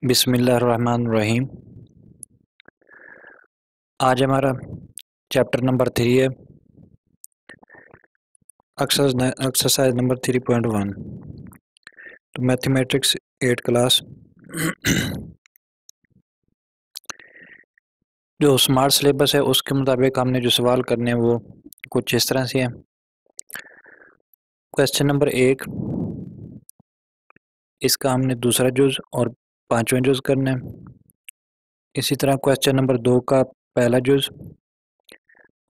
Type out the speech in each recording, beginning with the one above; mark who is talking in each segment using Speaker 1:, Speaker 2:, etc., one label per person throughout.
Speaker 1: बिस्मिल्लाहिर्रहमानिर्रहीम। आज हमारा चैप्टर नंबर 3 है, एक्सरसाइज नंबर 3.1 तो मैथमेटिक्स 8 क्लास। जो स्मार्ट सिलेबस है उसके मुताबिक हमने जो सवाल करने हैं वो कुछ इस तरह से है। क्वेश्चन नंबर 1, इसका हमने दूसरा जुज़ और पांचवा जुज़ करना है। इसी तरह क्वेश्चन नंबर 2 का पहला जुज़,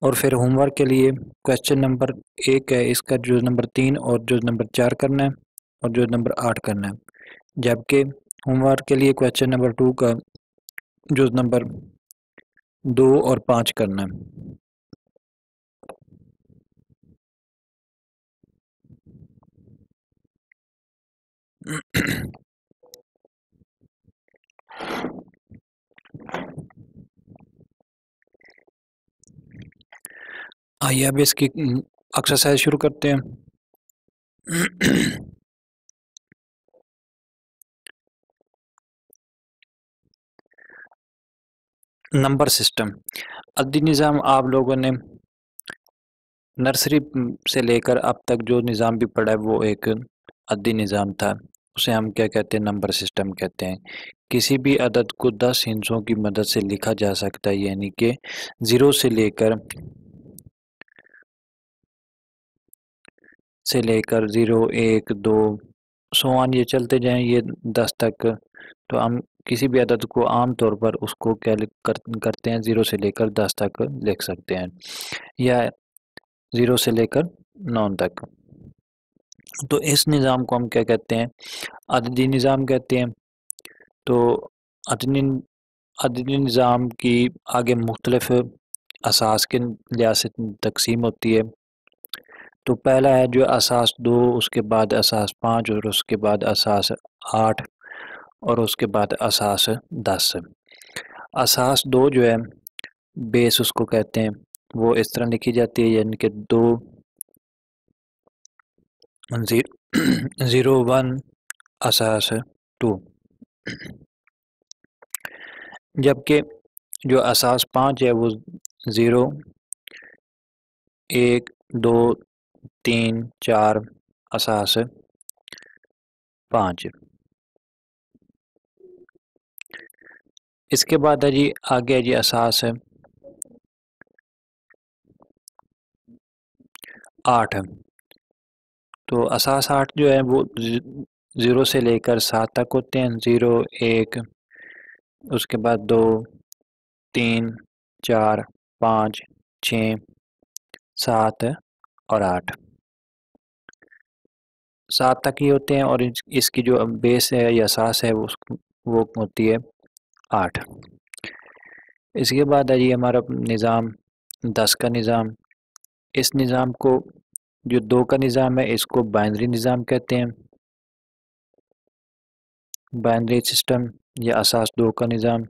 Speaker 1: और फिर होमवर्क के लिए क्वेश्चन नंबर 1 है, इसका जुज़ नंबर 3 और जुज़ नंबर 4 करना है और जुज़ नंबर 8 करना है। जबकि होमवर्क के लिए क्वेश्चन नंबर 2 का जुज़ नंबर 2 और 5 करना है। आइए अब इसकी एक्सरसाइज शुरू करते हैं। नंबर सिस्टम अद्दी निज़ाम आप लोगों ने नर्सरी से लेकर अब तक जो निज़ाम भी पढ़ा है वो एक अद्दी निज़ाम था। उसे हम क्या कहते हैं? नंबर सिस्टम कहते हैं। किसी भी अदद को 10 हिस्सों की मदद से लिखा जा सकता है, यानी कि 0 से लेकर 0, 1, 2 सो ऑन ये चलते जाएं ये 10 तक। तो हम किसी भी अदद को आम तौर पर उसको क्या करते हैं? 0 से लेकर 10 तक लिख सकते हैं, या 0 से लेकर 9 तक। तो इस निज़ाम को हम क्या कहते हैं? अददी निज़ाम कहते हैं। तो अदनी अददी निज़ाम की आगे मुख्तलिफ असास के लिहाज से तकसीम होती है। तो पहला है जो असास 2, उसके बाद असास 5 और उसके बाद असास 8 और उसके बाद असास 10। असास 2 जो है बेस उसको कहते हैं, वो इस तरह लिखी जाती है, यानी कि 2 0 1 असास 2। जबकि जो असास 5 है वो 0 1 2 3 4 असास 5। इसके बाद है जी आगे है जी असास 8। तो असास 8 जो है वो 0 से लेकर 7 तक होते हैं। 0 1 उसके बाद 2 3 4 5 6 7 और 8। 7 तक ही होते हैं और इसकी जो बेस है या असास है वो होती है 8। इसके बाद है जी हमारा निज़ाम 10 का निज़ाम। इस निज़ाम को जो 2 का निज़ाम है इसको बाइनरी निज़ाम कहते हैं। बाइनरी सिस्टम या असास 2 का निज़ाम।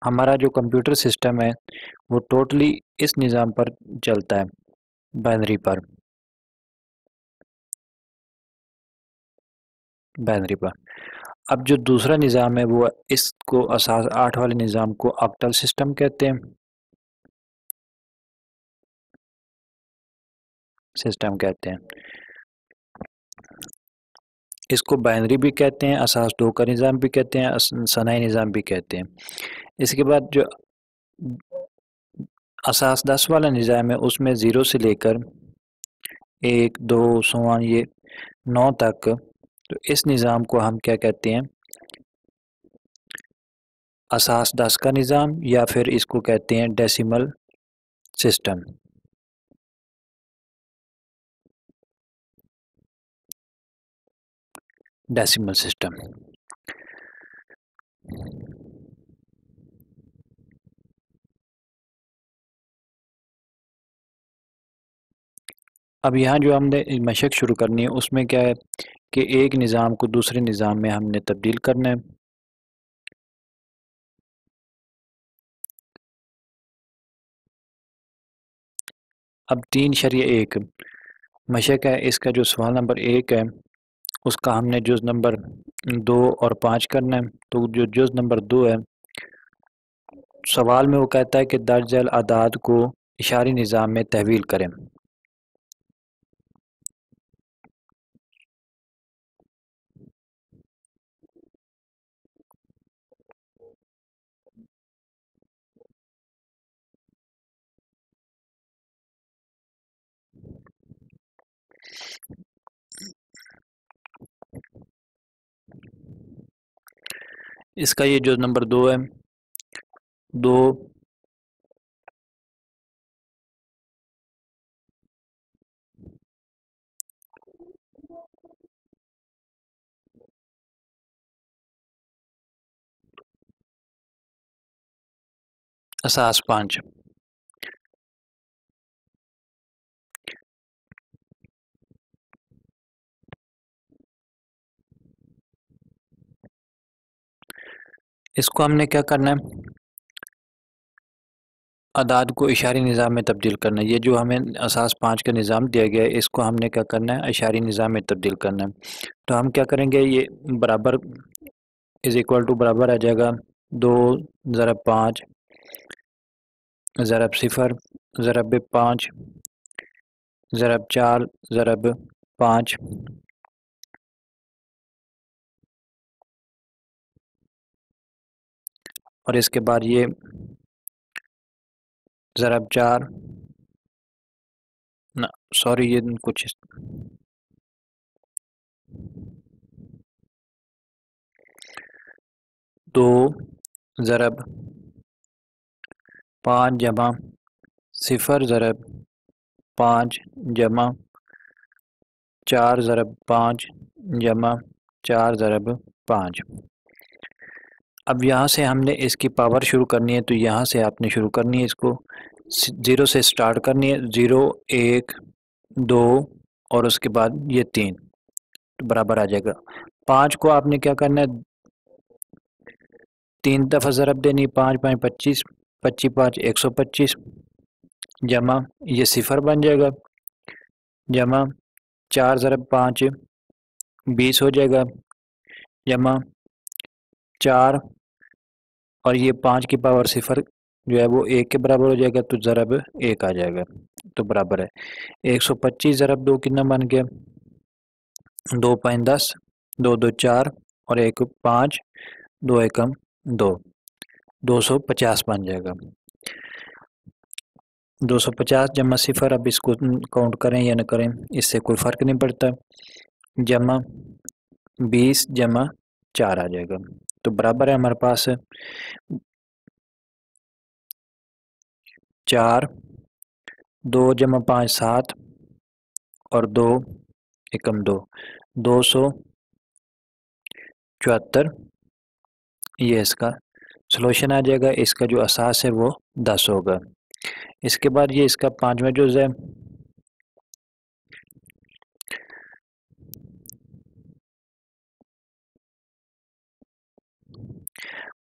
Speaker 1: हमारा जो कंप्यूटर सिस्टम है वो टोटली इस निज़ाम पर चलता है, बाइनरी पर। अब जो दूसरा निज़ाम है वो इसको असास 8 वाले निज़ाम को ऑक्टल सिस्टम कहते हैं। इसको बाइनरी भी कहते हैं, असास 2 का निज़ाम भी कहते हैं, सनाई निज़ाम भी कहते हैं। इसके बाद जो असास 10 वाला निज़ाम है उसमें 0 से लेकर 1 2 सो ऑन ये 9 तक। तो इस निज़ाम को हम क्या कहते हैं? असास 10 का निज़ाम, या फिर इसको कहते हैं डेसिमल सिस्टम। Decimal system. अब यहाँ जो हमने मशक शुरू करनी है उसमें क्या है कि एक निज़ाम को दूसरे निज़ाम में हमने तब्दील करना है। अब 3 शरिया 1 मशक है, इसका जो सवाल नंबर 1 है उसका हमने जुज़ नंबर 2 और 5 करना है। तो जो जुज़ नंबर 2 है, सवाल में वो कहता है कि दर्ज झेल अदाद को इशारी निज़ाम में तहवील करें। इसका ये जुज़ नंबर 2 है, 2 असास 5। इसको हमने क्या करना है, अदाद को इशारी निज़ाम में तब्दील करना है। ये जो हमें असास 5 का निज़ाम दिया गया है, इसको हमने क्या करना है, इशारी निज़ाम में तब्दील करना है। तो हम क्या करेंगे, ये बराबर इज़ इक्वल टू बराबर आ जाएगा 2 ज़रब 5 ज़रब 0 ज़रब 5 ज़रब 4 ज़रब 5 और इसके बाद ये ज़रब 4 ना, सॉरी, ये कुछ 2 ज़रब 5 जमा 0 ज़रब 5 जमा 4 ज़रब 5 जमा 4 ज़रब 5। अब यहाँ से हमने इसकी पावर शुरू करनी है, तो यहाँ से आपने शुरू करनी है, इसको 0 से स्टार्ट करनी है। 0 1 2 और उसके बाद ये 3 तो बराबर आ जाएगा। 5 को आपने क्या करना है, 3 दफ़ा ज़रब देनी है, 5 5 25 25 5 125 जमा ये 0 बन जाएगा, जमा 4 ज़रब 5 20 हो जाएगा, जमा 4 और ये 5 की पावर 0 जो है वो 1 के बराबर हो जाएगा, तो ज़रब 1 आ जाएगा, तो बराबर है 125 ज़रब 2 कितना बन गया, 2 5 10 2 2 4 और 1 5 2 एकम 2 250 बन जाएगा। 250 जमा 0, अब इसको काउंट करें या न करें इससे कोई फ़र्क नहीं पड़ता, जमा 20 जमा 4 आ जाएगा, तो बराबर है हमारे पास 4 2 जमा 5 7 और 2 एकम 2 274, ये इसका सॉल्यूशन आ जाएगा। इसका जो असास है वो 10 होगा। इसके बाद ये इसका पांचवा जुज़ है,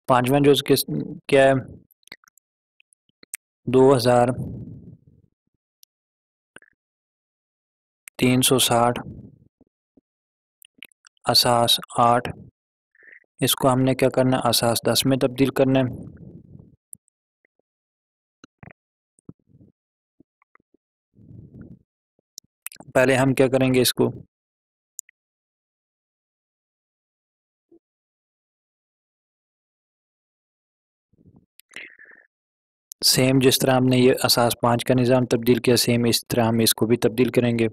Speaker 1: पांचवा जुज़ किस क्या है, 2360 असास 8। इसको हमने क्या करना है, असास 10 में तब्दील करना है। पहले हम क्या करेंगे, इसको सेम जिस तरह हमने ये असास 5 का निज़ाम तब्दील किया, सेम इस तरह हम इसको भी तब्दील करेंगे।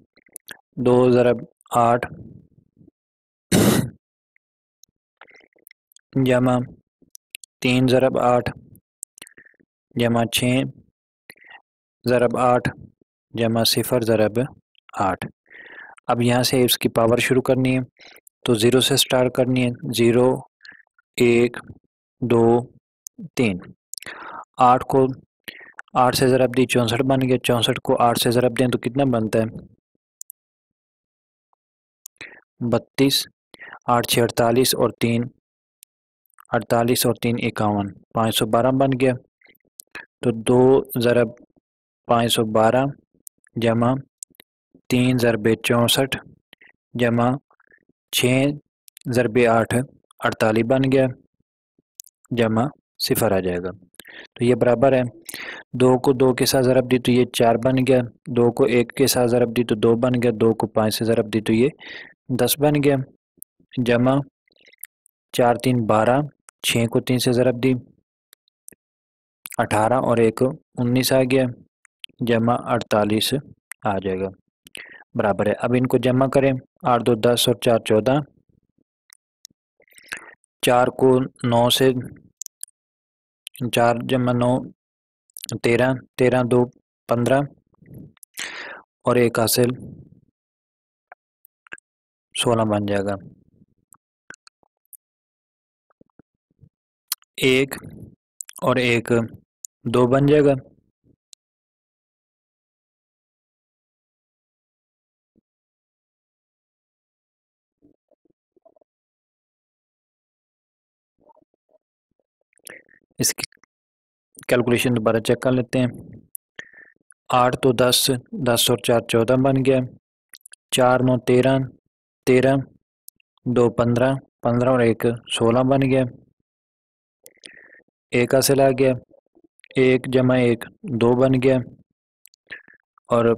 Speaker 1: 2 ज़रब 8 जमा 3 ज़रब 8 जमा 6 ज़रब 8 जमा 0 ज़रब 8। अब यहाँ से इसकी पावर शुरू करनी है, तो 0 से स्टार्ट करनी है। 0 1 2 3 8 को 8 से ज़रब दी 64 बन गया, 64 को 8 से ज़रब दें तो कितना बनता है, 32, 8 6 48 और 3 48 और 3 51, 512 बन गया। तो 2 ज़रब 512 जमा 3 ज़रब 64 जमा 6 ज़रबे 8 48 बन गया, जमा 0 आ जाएगा। तो ये बराबर है, 2 को 2 के साथ ज़रब दी तो ये 4 बन गया, 2 को 1 के साथ ज़रब दी तो 2 बन गया, 2 को 5 से ज़रब दी तो ये 10 बन गया, जमा 4 3 12, 6 को 3 से ज़रब दी 18 और 1 19 आ गया, जमा 48 आ जाएगा, बराबर है। अब इनको जमा करें, 8 2 10 और 4 14, 4 को 9 से 4 जमा 9 13, 13 2 15 और 1 हासिल 16 बन जाएगा, 1 और 1 2 बन जाएगा, इसकी कैलकुलेशन दोबारा चेक कर लेते हैं। 8 तो 10, 10 और 4 14 बन गया, 4 9 13, 13 2 15, 15 और 1 16 बन गया, 1 हासिल आ गया, 1 जमा 1 2 बन गया और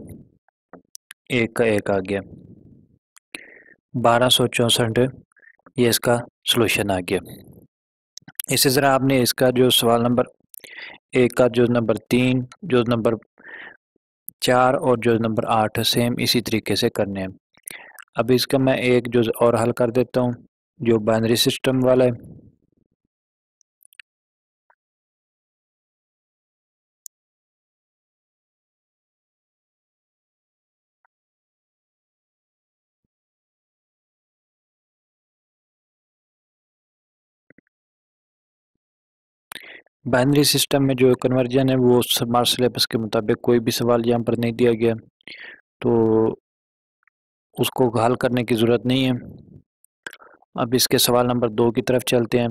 Speaker 1: 1 का 1 आ गया, 1264 ये इसका सलूशन आ गया। इसी तरह आपने इसका जो सवाल नंबर 1 का जो नंबर 3, जो नंबर 4 और जो नंबर 8 सेम इसी तरीके से करने हैं। अब इसका मैं एक जो और हल कर देता हूँ, जो बाइनरी सिस्टम वाला है। बाइनरी सिस्टम में जो कन्वर्जन है वो स्मार्ट सिलेबस के मुताबिक कोई भी सवाल यहाँ पर नहीं दिया गया, तो उसको हल करने की ज़रूरत नहीं है। अब इसके सवाल नंबर 2 की तरफ चलते हैं।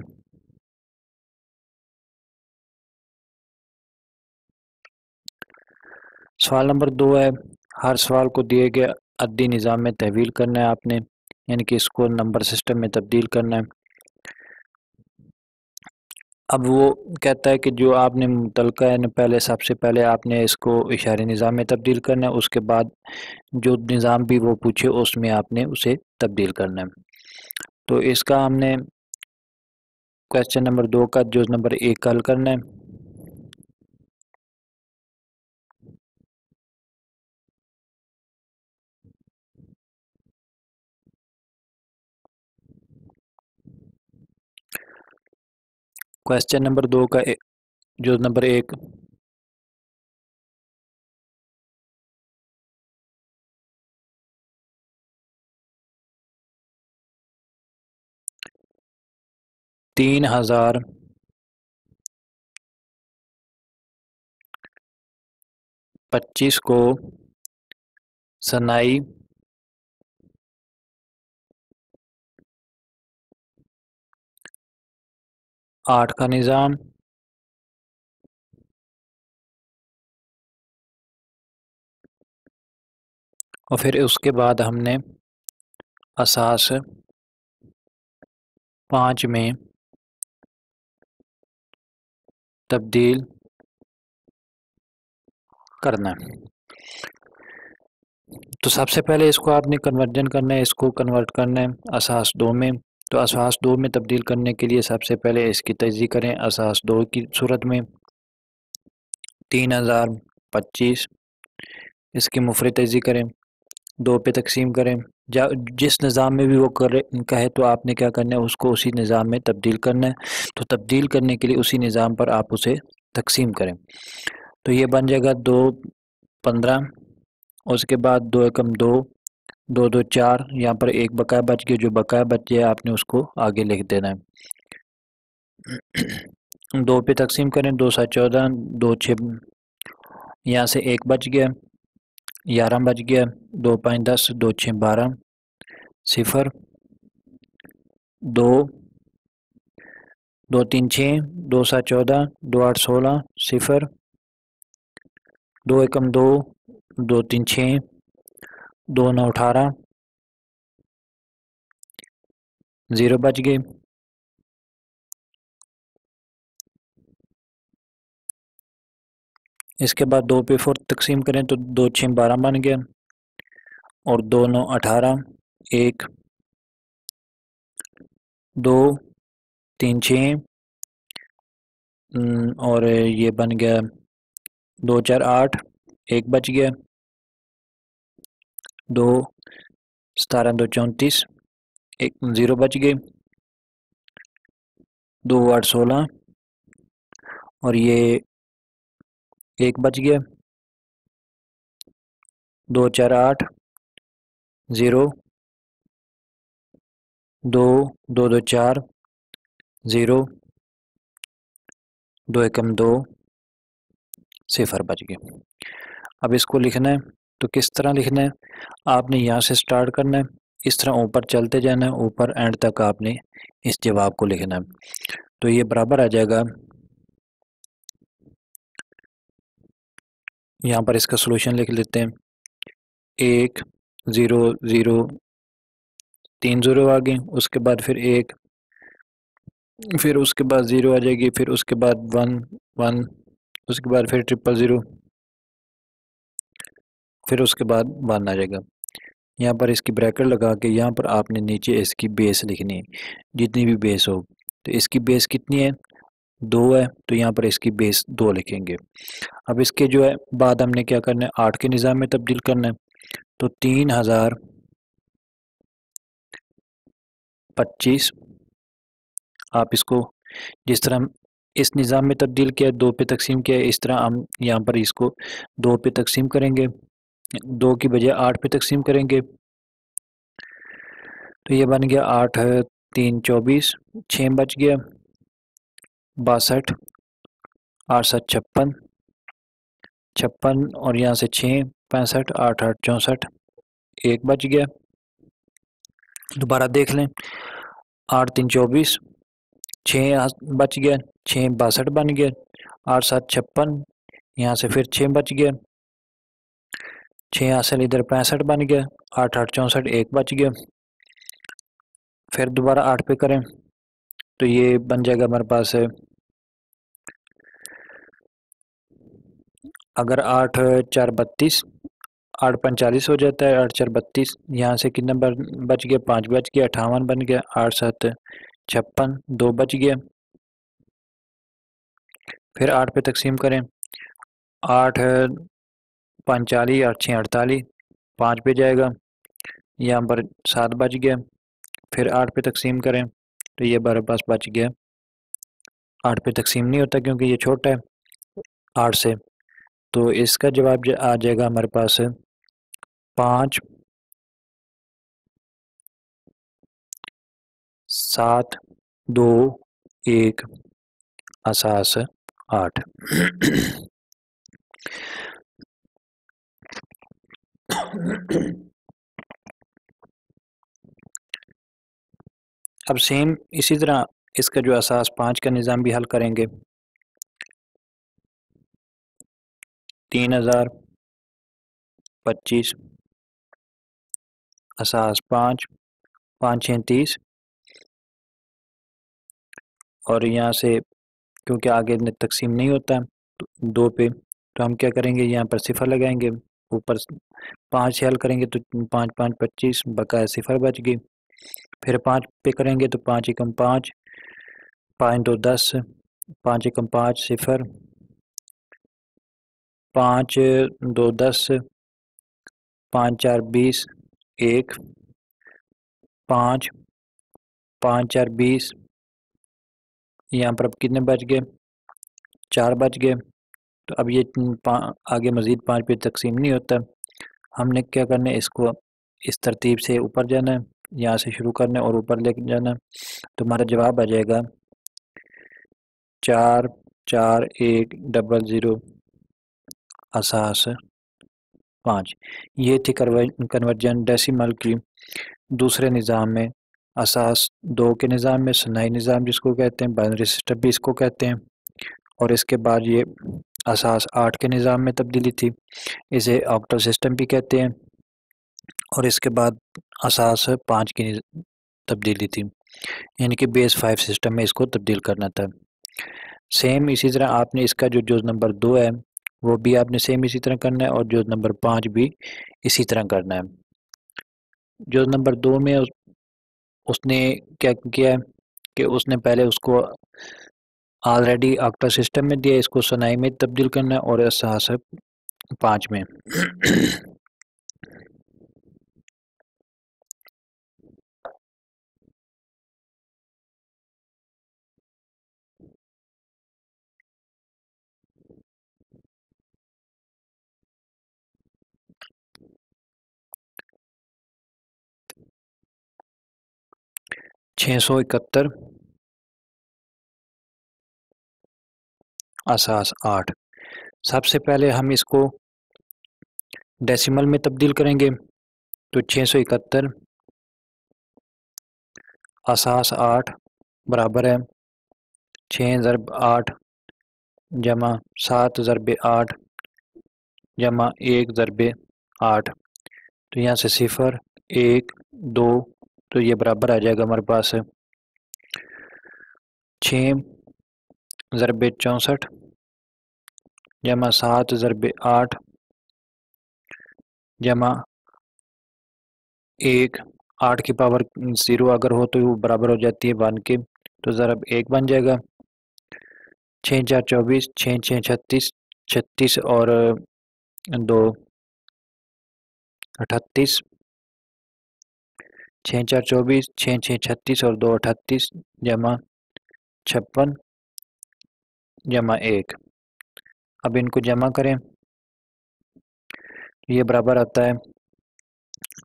Speaker 1: सवाल नंबर 2 है, हर सवाल को दिए गए अद्दी निज़ाम में तहवील करना है आपने, यानी कि इसको नंबर सिस्टम में तब्दील करना है। अब वो कहता है कि जो आपने मुतलका है पहले, सबसे पहले आपने इसको इशारे निज़ाम में तब्दील करना है, उसके बाद जो निज़ाम भी वो पूछे उसमें आपने उसे तब्दील करना है। तो इसका हमने क्वेश्चन नंबर 2 का जो नंबर 1 हल करना है। क्वेश्चन नंबर 2 का जो नंबर 1, तीन 1025 को सनाई 8 का निज़ाम और फिर उसके बाद हमने असास 5 में तब्दील करना है। तो सबसे पहले इसको आपने कन्वर्जन करना है, इसको कन्वर्ट करना है असास 2 में। तो असास 2 में तब्दील करने के लिए सबसे पहले इसकी तजज़ीह करें। असास 2 की सूरत में 3025 इसकी मुफरद तजज़ीह करें, 2 पे तकसीम करें। जिस निज़ाम में भी वो करे कहे तो आपने क्या करना है, उसको उसी निज़ाम में तब्दील करना है। तो तब्दील करने के लिए उसी निज़ाम पर आप उसे तकसीम करें। तो ये बन जाएगा 2 15, उसके बाद 2 एकम 2, 2 2 4, यहाँ पर एक बकाया बच गया, जो बकाया बच गया आपने उसको आगे लिख देना है। 2 पे तकसीम करें, 2 7 14, 2 6, यहाँ से 1 बच गया, 11 बच गया, 2 5 10, 2 6 12, 0 2 2 3 6, 2 7 14, 2 8 16, 0 2 एकम 2, 2 3 6, 2 9 18, 0 बच गए। इसके बाद 2 पे 4 तकसीम करें तो 2 6 12 बन गया और 2 9 18, 1 2 3 6 और ये बन गया 2 4 8, 1 बच गया, 2 17 2 34, 1 0 बच गए, 2 8 16 और ये 1 बच गया, 2 4 8 0, 2 2 2 4 0, 2 1 2 0 बच गए। अब इसको लिखना है तो किस तरह लिखना है, आपने यहाँ से स्टार्ट करना है, इस तरह ऊपर चलते जाना है, ऊपर एंड तक आपने इस जवाब को लिखना है। तो ये बराबर आ जाएगा, यहाँ पर इसका सॉल्यूशन लिख लेते हैं, 1 0 0 3 0 आ गए, उसके बाद फिर 1, फिर उसके बाद 0 आ जाएगी, फिर उसके बाद 1 1, उसके बाद फिर 0 0, फिर उसके बाद 1 आ जाएगा। यहाँ पर इसकी ब्रैकेट लगा के यहाँ पर आपने नीचे इसकी बेस लिखनी है, जितनी भी बेस हो। तो इसकी बेस कितनी है, 2 है, तो यहाँ पर इसकी बेस 2 लिखेंगे। अब इसके जो है बाद हमने क्या करना है, 8 के निज़ाम में तब्दील करना है। तो 3025, आप इसको जिस तरह हम इस निज़ाम में तब्दील किया, 2 पे तकसीम किया, इस तरह हम यहाँ पर इसको 2 पे तकसीम करेंगे, 2 की बजाय 8 पे तकसीम करेंगे। तो ये बन गया 8 3 24, 6 बच गया, 62 8 7 56 56 और यहाँ से 6 65 8 8 64, 1 बच गया। दोबारा देख लें, 8 3 24, 6 बच गया, 6 62 बन गया, 8 7 56, यहाँ से फिर 6 बच गया, 6 हासिल इधर 65 बन गया, 8 8 64, 1 बच गया। फिर दोबारा 8 पे करें तो ये बन जाएगा हमारे पास है, अगर 8 4 32, 8 45 हो जाता है, 8 4 32, यहाँ से कितना बच गया, 5 बच गया, 58 बन गया, 8 7 56, 2 बच गया। फिर 8 पे तकसीम करें, 8 5 40, 8 6 48, 5 पे जाएगा, यहाँ पर 7 बच गया। फिर 8 पे तकसीम करें तो ये हमारे पास बच गया, 8 पे तकसीम नहीं होता क्योंकि ये छोटा है 8 से, तो इसका जवाब आ जाएगा हमारे पास 5 7 2 1 असास 8। अब सेम इसी तरह इसका जो असास 5 का निज़ाम भी हल करेंगे, 3025 असास 5 5 6 30, और यहाँ से क्योंकि आगे तकसीम नहीं होता तो 2 पे, तो हम क्या करेंगे, यहाँ पर 0 लगाएंगे, ऊपर 5 से हल करेंगे तो 5 5 25, बकाया 0 बच गई। फिर 5 पे करेंगे तो 5 एकम 5, 5 2 10, 5 एकम 5 0, 5 2 10, 5 4 20, 1, 5 5 4 20, यहाँ पर अब कितने बच गए, 4 बच गए। तो अब ये आगे मज़ीद 5 पे तकसीम नहीं होता, हमने क्या करना है, इसको इस तरतीब से ऊपर जाना है, यहाँ से शुरू करना है और ऊपर लेके जाना है। तो हमारा जवाब आ जाएगा 4 4 1 0 0 असास 5। ये थी कन्वर्जन डेसिमल की दूसरे निज़ाम में, असास 2 के निज़ाम में, सनाई निज़ाम जिसको कहते हैं, बाइनरी सिस्टम भी इसको कहते हैं, और इसके बाद ये असास 8 के निज़ाम में तब्दीली थी, इसे ऑक्टल सिस्टम भी कहते हैं, और इसके बाद असास 5 की तब्दीली थी। यानी कि बेस 5 सिस्टम में इसको तब्दील करना था। सेम इसी तरह आपने इसका जो नंबर 2 है वो भी आपने सेम इसी तरह करना है, और जो नंबर 5 भी इसी तरह करना है। जो नंबर 2 में उसने क्या किया है कि उसने पहले उसको ऑलरेडी ऑक्टा सिस्टम में दिया, इसको सनाई में तब्दील करना है और एहसास 5 में। 671 असास 8। सबसे पहले हम इसको डेसिमल में तब्दील करेंगे, तो 671 असास 8 बराबर है 6 ज़रब 8 जमा 7 ज़रब 8 जमा 1 ज़रब 8। तो यहाँ से 0 1 2, तो ये बराबर आ जाएगा हमारे पास 6 ज़रब 64 जमा 7 ज़रब 8 जमा 1। 8 की पावर 0 अगर हो तो वो बराबर हो जाती है 1 के, तो ज़रब 1 बन जाएगा। 6 4 24, 6 6 36, 36 और 2 38, 6 4 24, 6 6 36 और 2 38 जमा 56 जमा 1। अब इनको जमा करें, ये बराबर आता है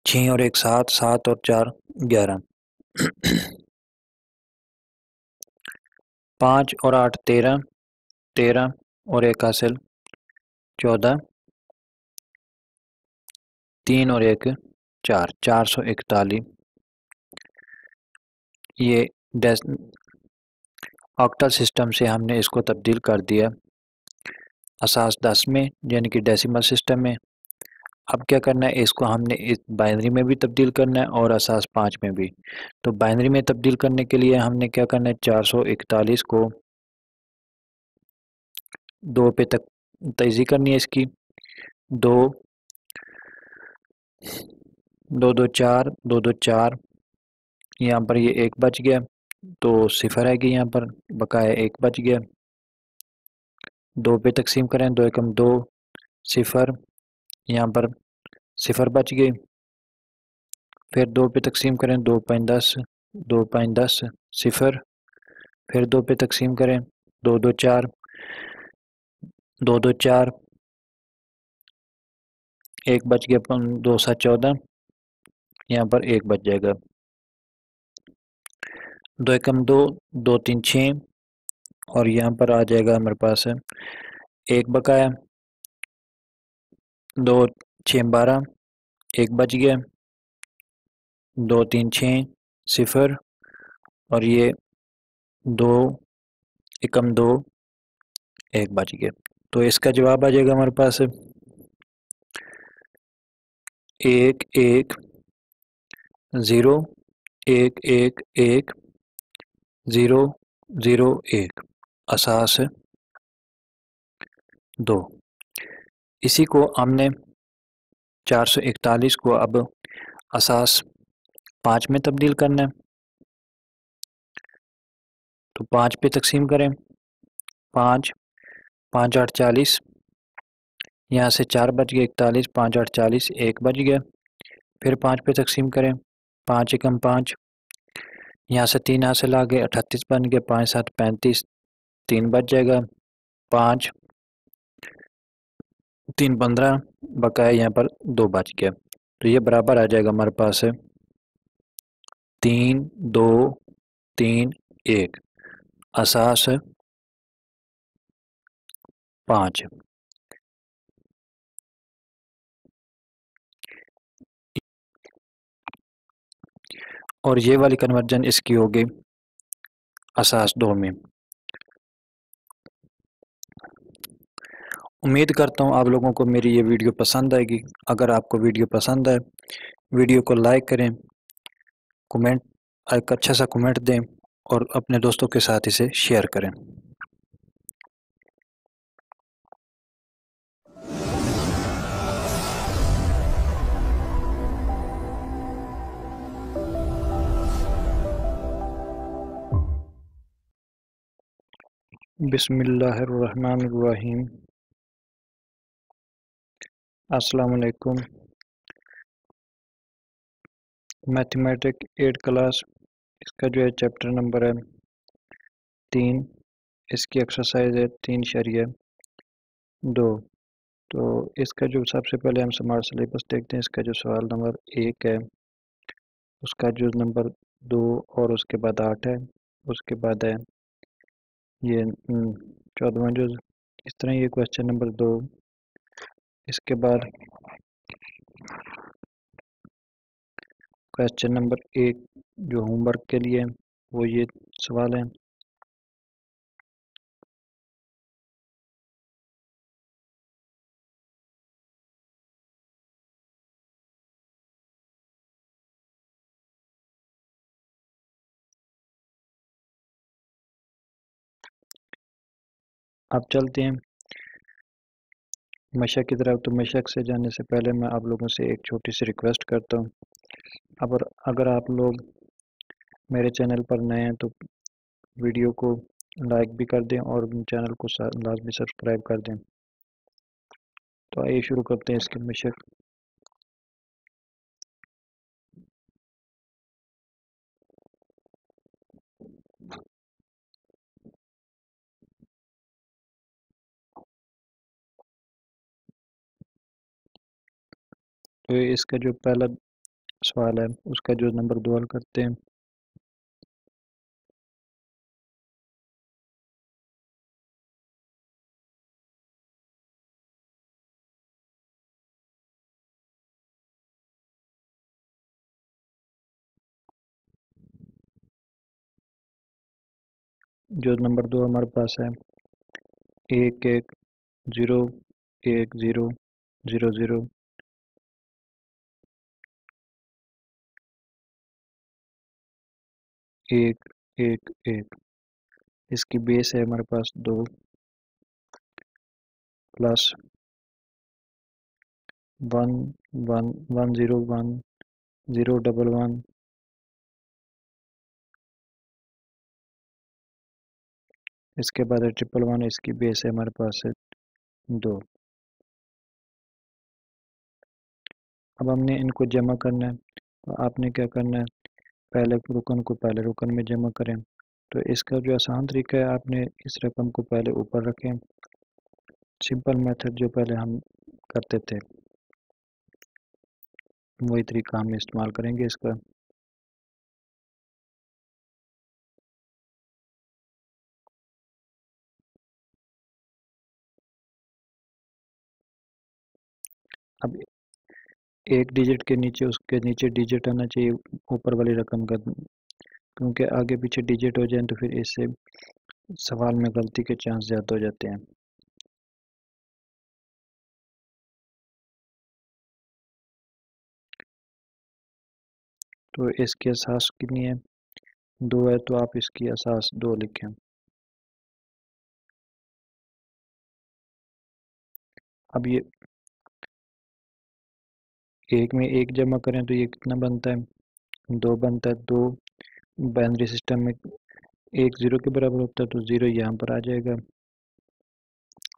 Speaker 1: 6 और 1 7, 7 और 4 11, 5 और 8 13, 13 और 1 हासिल 14, 3 और 1 4, 441। ये ऑक्टल सिस्टम से हमने इसको तब्दील कर दिया असास 10 में, यानी कि डेसिमल सिस्टम में। अब क्या करना है, इसको हमने इस बाइनरी में भी तब्दील करना है और असास 5 में भी। तो बाइनरी में तब्दील करने के लिए हमने क्या करना है, 441 को 2 पे तक तेज़ी करनी है इसकी। 2 2 2 4, 2 2 4, यहाँ पर ये 1 बच गया, तो 0 है कि यहाँ पर बकाया 1 बच गया। 2 पे तकसीम करें, 2 एकम 2, 0, यहाँ पर 0 बच गए। फिर 2 पे तकसीम करें, 2 5 10, 2 5 10 0। फिर 2 पे तकसीम करें, 2 2 4, 2 2 4, 1 बच गया, 2 7 14, यहाँ पर 1 बच जाएगा। 2 एकम 2, 2 3 6 और यहाँ पर आ जाएगा हमारे पास 1 बकाया। 2 6 12, 1 बच गया। 2 3 6 0 और ये 2 एकम 2, 1 बच गया। तो इसका जवाब आ जाएगा हमारे पास 1 1 0 1 1 1 0 0 1 असास 2। इसी को हमने 441 को अब असास 5 में तब्दील करना है, तो 5 पे तकसीम करें। 5 5 8 40, यहाँ से 4 बच गए 41, 5 8 40, 1 बच गया। फिर 5 पे तकसीम करें, 5 एकम 5, यहाँ से 3 हासिल आ गए 38 बन गए, 5 7 35, 3 बच जाएगा। 5 3 15 बकाया यहाँ पर 2 बच गया, तो ये बराबर आ जाएगा हमारे पास 3 2 3 1 असास 5। और ये वाली कन्वर्जन इसकी हो गई असास 2 में। उम्मीद करता हूँ आप लोगों को मेरी ये वीडियो पसंद आएगी। अगर आपको वीडियो पसंद आए, वीडियो को लाइक करें, कमेंट एक अच्छा सा कमेंट दें और अपने दोस्तों के साथ इसे शेयर करें। बिस्मिल्लाहिर्रहमानिर्रहीम। अस्सलाम वालेकुम। मैथमेटिक 8 क्लास, इसका जो है चैप्टर नंबर है 3। इसकी एक्सरसाइज है 3.2। तो इसका जो सबसे पहले हम हमारा सिलेबस देखते हैं। इसका जो सवाल नंबर 1 है, उसका जो नंबर 2 और उसके बाद 8 है, उसके बाद है ये 14वां जो इस तरह ये क्वेश्चन नंबर 2। इसके बाद क्वेश्चन नंबर 1 जो होमवर्क के लिए वो ये सवाल है। अब चलते हैं मशक की तरफ। तो मशक से जाने से पहले मैं आप लोगों से एक छोटी सी रिक्वेस्ट करता हूँ। अगर आप लोग मेरे चैनल पर नए हैं तो वीडियो को लाइक भी कर दें और चैनल को लाजमी सब्सक्राइब कर दें। तो आइए शुरू करते हैं इसकी मशक। तो इसका जो पहला सवाल है उसका जो नंबर 2 हल करते हैं। जो नंबर 2 हमारे पास है 11011000 111। इसकी बेस है हमारे पास 2 प्लस 11101 011। इसके बाद है 111। इसकी बेस है हमारे पास है 2। अब हमने इनको जमा करना है। तो आपने क्या करना है, पहले रुकन को पहले रुकन में जमा करें। तो इसका जो आसान तरीका है, आपने इस रकम को पहले ऊपर रखें। सिंपल मेथड जो पहले हम करते थे वही तरीका हम इस्तेमाल करेंगे इसका। अब एक डिजिट के नीचे उसके नीचे डिजिट आना चाहिए ऊपर वाली रकम का, क्योंकि आगे पीछे डिजिट हो जाए तो फिर इससे सवाल में गलती के चांस ज़्यादा हो जाते हैं। तो इसकी असास कितनी है, 2 है, तो आप इसकी असास 2 लिखें। अब ये एक में एक जमा करें तो ये कितना बनता है, 2 बनता है। 2 बाइनरी सिस्टम में 1 0 के बराबर होता है, तो 0 यहाँ पर आ जाएगा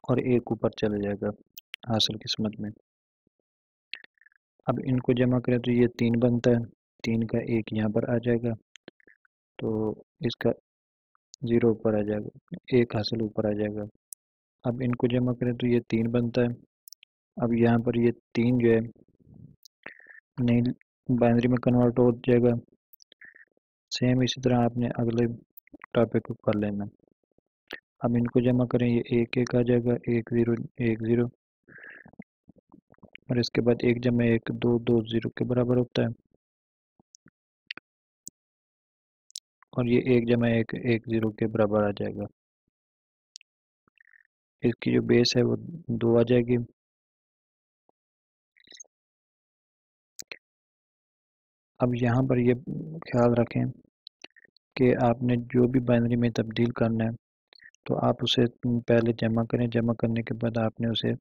Speaker 1: और 1 ऊपर चला जाएगा हासिल किस्मत में। अब इनको जमा करें तो ये 3 बनता है, 3 का 1 यहाँ पर आ जाएगा, तो इसका 0 ऊपर आ जाएगा, 1 हासिल ऊपर आ जाएगा। अब इनको जमा करें तो ये 3 बनता है। अब यहाँ पर ये 3 जो है नई बाइनरी में कन्वर्ट हो जाएगा। सेम इसी तरह आपने अगले टॉपिक को कर लेना। अब इनको जमा करें, ये 1 1 आ जाएगा, 1 0 1 0, और इसके बाद 1 जमा 1 2 2 0 के बराबर होता है, और ये 1 जमा 1 1 0 के बराबर आ जाएगा। इसकी जो बेस है वो 2 आ जाएगी। अब यहाँ पर ये ख्याल रखें कि आपने जो भी बाइनरी में तब्दील करना है तो आप उसे पहले जमा करें। जमा करने के बाद आपने उसे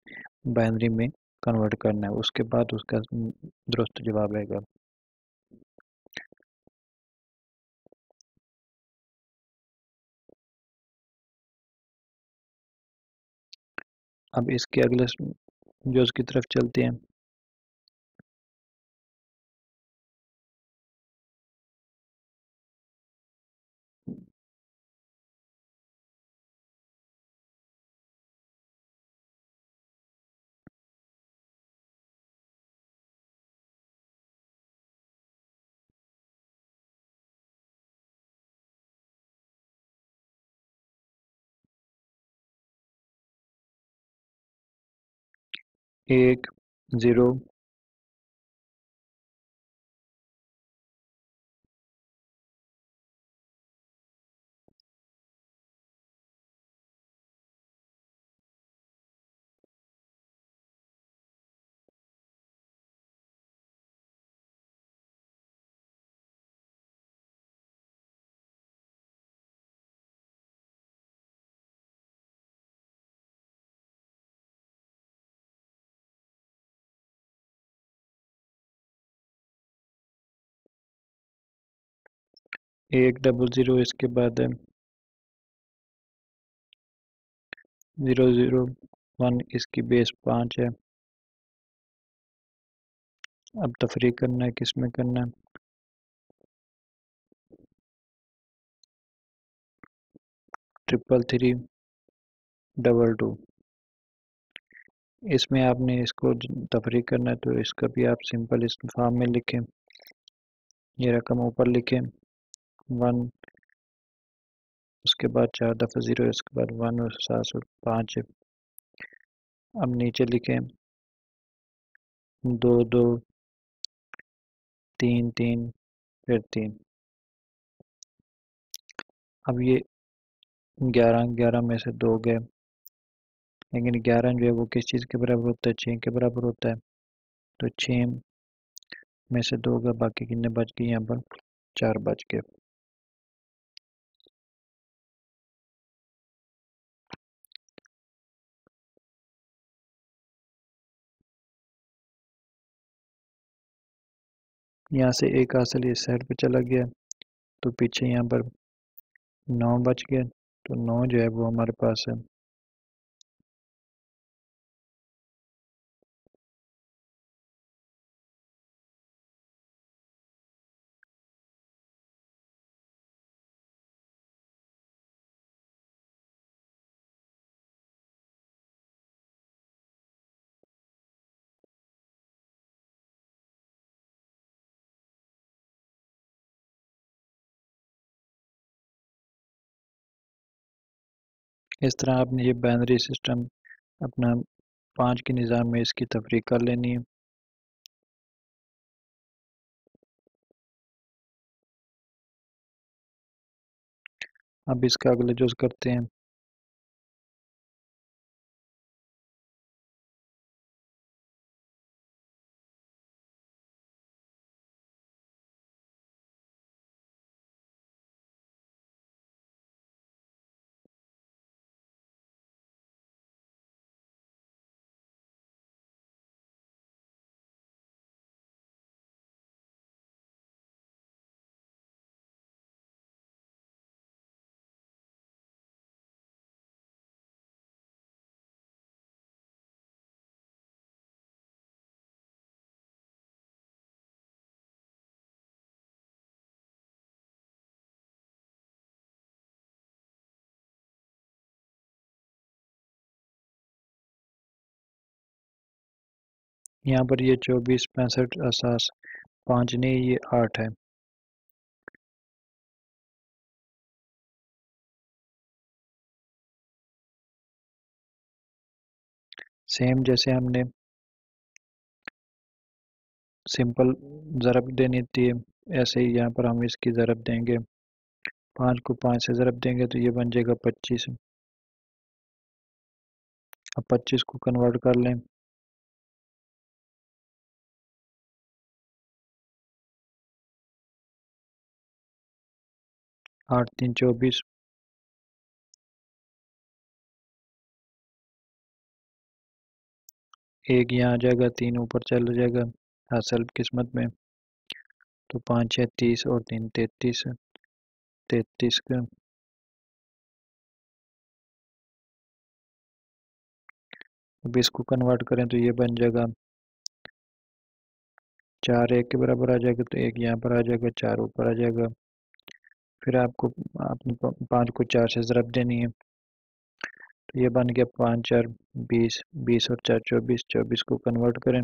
Speaker 1: बाइनरी में कन्वर्ट करना है, उसके बाद उसका दुरुस्त जवाब आएगा। अब इसके अगले जुज़ की तरफ चलते हैं। एक, ज़ीरो, एक डबल ज़ीरो, इसके बाद है 001, इसकी बेस 5 है। अब तफरीक करना है, किस में करना है? 333, 22। इसमें आपने इसको तफरीक करना है तो इसका भी आप सिंपल इस फॉर्म में लिखें। ये रकम ऊपर लिखें 1, उसके बाद 4 दफ़ा 0, इसके बाद 1 और 705। अब नीचे लिखें 2 2, 3 3, फिर 3। अब ये 11 11 में से 2 गए, लेकिन 11 जो है वो किस चीज़ के बराबर होता है? 6 के बराबर होता है। तो 6 में से 2 गए, बाकी कितने बच गए? यहाँ पर 4 बच गए। यहाँ से एक हासिल इस साइड पे चला गया, तो पीछे यहाँ पर 9 बच गए। तो 9 जो है वो हमारे पास है। इस तरह आपने ये बाइनरी सिस्टम अपना 5 के निज़ाम में इसकी तफरीक कर लेनी है। अब इसका अगला जुज़ करते हैं। यहाँ पर ये 24 65 असास 5 नहीं, ये 8 है। सेम जैसे हमने सिंपल ज़रब देनी थी, ऐसे ही यहाँ पर हम इसकी ज़रब देंगे। 5 को 5 से ज़रब देंगे तो ये बन जाएगा 25। अब 25 को कन्वर्ट कर लें। 8 3 24, एक यहाँ आ जाएगा, 3 ऊपर चल जाएगा असल किस्मत में। तो 5 6 30 और 3 33, 33 का। अब इसको कन्वर्ट करें तो ये बन जाएगा 4 1 के बराबर आ जाएगा, तो 1 यहाँ पर आ जाएगा, 4 ऊपर आ जाएगा। फिर आपको अपनी 5 को 4 से ज़रब देनी है, तो ये बन गया 5 4 20, 20 और 4 24, 24 को कन्वर्ट करें।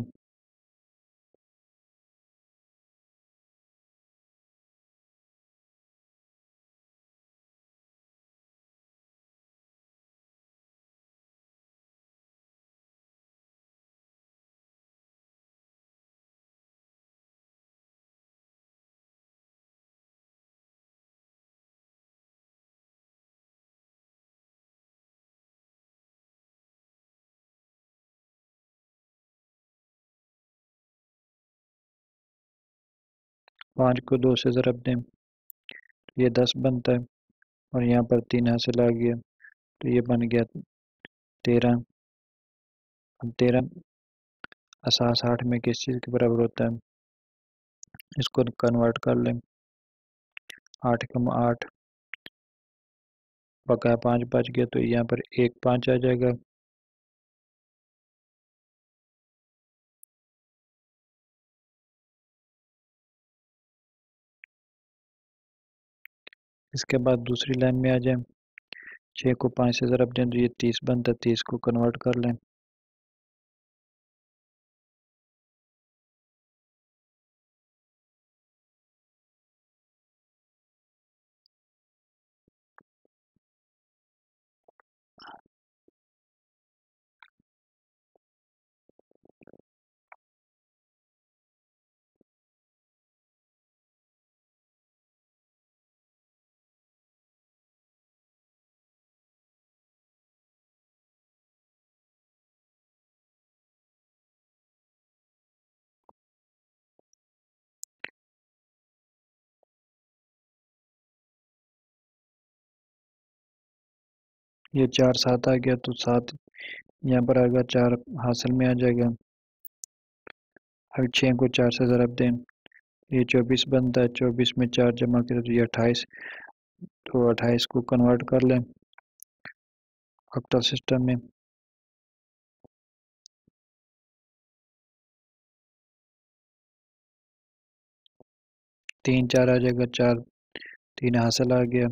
Speaker 1: 5 को 2 से ज़रब दें, तो ये 10 बनता है, और यहाँ पर 3 हासिल आ गया, तो ये बन गया 13। अब 13 असास 8 में किस चीज़ के बराबर होता है, इसको कन्वर्ट कर लें। 8 कम 8, बकाया 5 बच गया, तो यहाँ पर 1 5 आ जाएगा। इसके बाद दूसरी लाइन में आ जाए, 6 को 5 से ज़रब दें तो ये 30 बनता है, 30 को कन्वर्ट कर लें। ये 4 7 आ गया, तो 7 यहाँ पर आएगा, 4 हासिल में आ जाएगा। अब 6 को 4 से ज़रब दें, ये 24 बनता है, 24 में 4 जमा करें तो ये 28, तो 28 को कन्वर्ट कर लें ऑक्टल सिस्टम में। 3 4 आ जाएगा, 4 3 हासिल आ गया।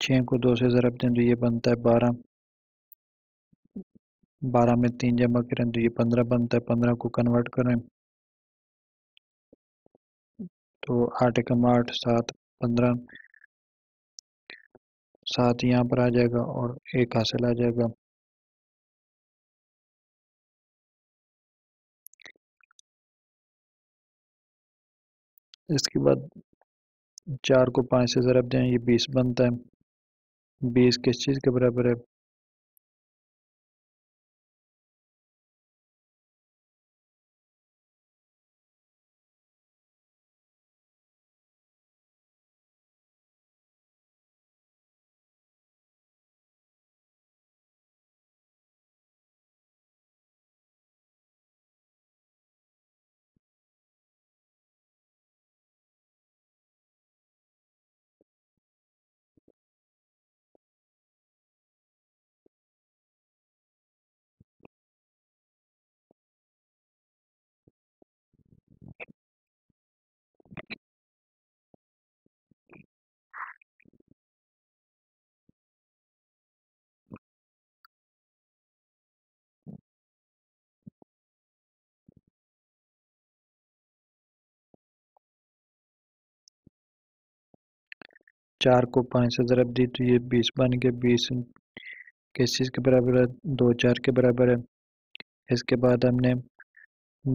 Speaker 1: 6 को 2 से ज़रब दें तो ये बनता है 12, 12 में 3 जमा करें तो ये 15 बनता है, 15 को कन्वर्ट करें, तो 8 एकम 8 7 15, 7 यहाँ पर आ जाएगा और 1 हासिल आ जाएगा। इसके बाद 4 को 5 से ज़रब दें, ये 20 बनता है। 20 किस चीज़ के बराबर है, चार को 5 से ज़रब दी तो ये 20 बन गया। 20 किस चीज़ के बराबर है, 2 4 के बराबर है। इसके बाद हमने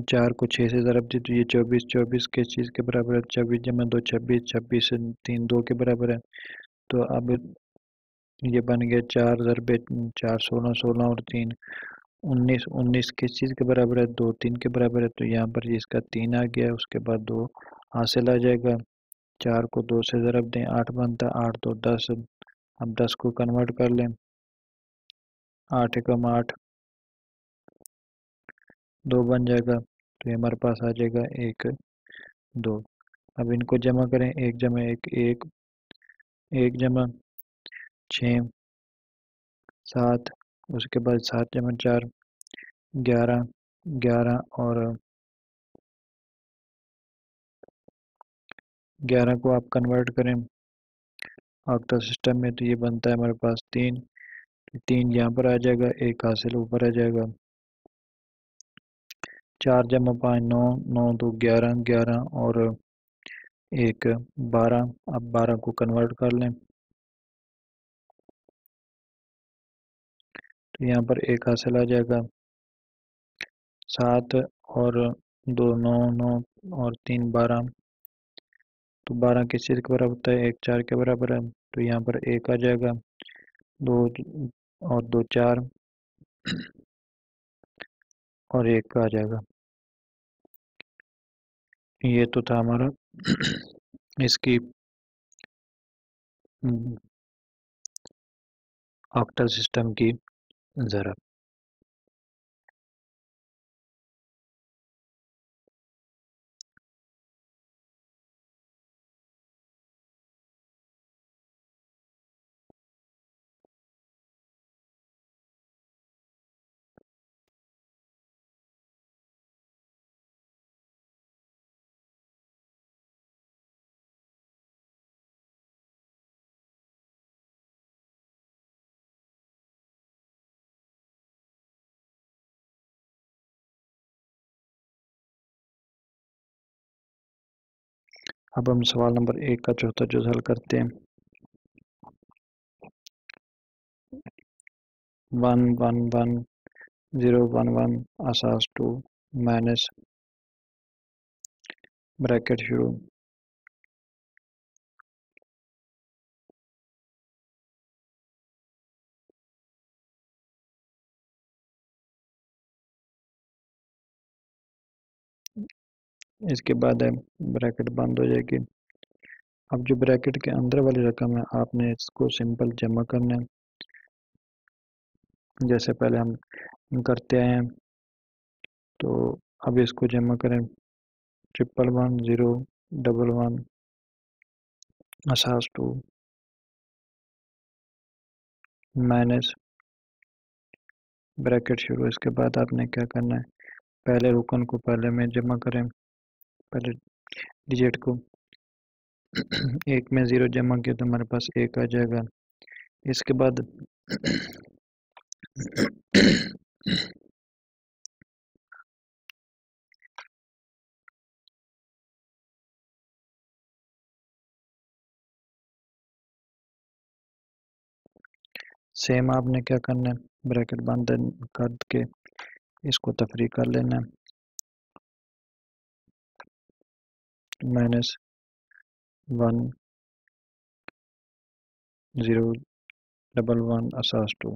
Speaker 1: 4 को 6 से ज़रब दी तो ये 24, 24 किस चीज़ के बराबर है, 24 जमा 2 26, 26 से 3 2 के बराबर है। तो अब ये बन गया 4 ज़रबे 4 16, 16 और 3 19, 19 किस चीज़ के बराबर है, 2 3 के बराबर है। तो यहाँ पर इसका 3 आ गया, उसके बाद 2 हासिल आ जाएगा। 4 को 2 से ज़रब दें, 8 बनता है, 8 तो 10। अब 10 को कन्वर्ट कर लें, 8 एकम 8, 2 बन जाएगा, तो ये हमारे पास आ जाएगा 1 2। अब इनको जमा करें, 1 जमा 1 1, 1 जमा 6 7, उसके बाद 7 जमा 4 11, 11 और 11 को आप कन्वर्ट करें ऑक्टल सिस्टम में, तो ये बनता है हमारे पास 3। 3 यहाँ पर आ जाएगा, 1 हासिल ऊपर आ जाएगा। 4 जमा 5 9, 9 2 11, 11 और 1 12। अब 12 को कन्वर्ट कर लें, तो यहाँ पर 1 हासिल आ जाएगा। 7 और 2 9, 9 और 3 12, तो 12 किस चीज़ के बराबर होता है, 1 4 के बराबर है, तो यहाँ पर 1 आ जाएगा। 2 और 2 4 और 1 आ जाएगा। ये तो था हमारा इसकी ऑक्टल सिस्टम की ज़रा। अब हम सवाल नंबर 1 का चौथा जुज़ हल करते हैं। 1 1 1 0 1 1 असास 2 माइनस ब्रैकेट शुरू, इसके बाद है ब्रैकेट बंद हो जाएगी। अब जो ब्रैकेट के अंदर वाली रकम है, आपने इसको सिंपल जमा करना है, जैसे पहले हम करते आए हैं। तो अब इसको जमा करें, 111 0 11 असास 2 माइनस ब्रैकेट शुरू। इसके बाद आपने क्या करना है, पहले रुकन को पहले में जमा करें, पहले डिजिट को 1 में 0 जमा किया तो हमारे पास 1 आ जाएगा। इसके बाद सेम आपने क्या करना है, ब्रैकेट बंद कर के इसको तफरी कर लेना है, -1 0 11 असास 2।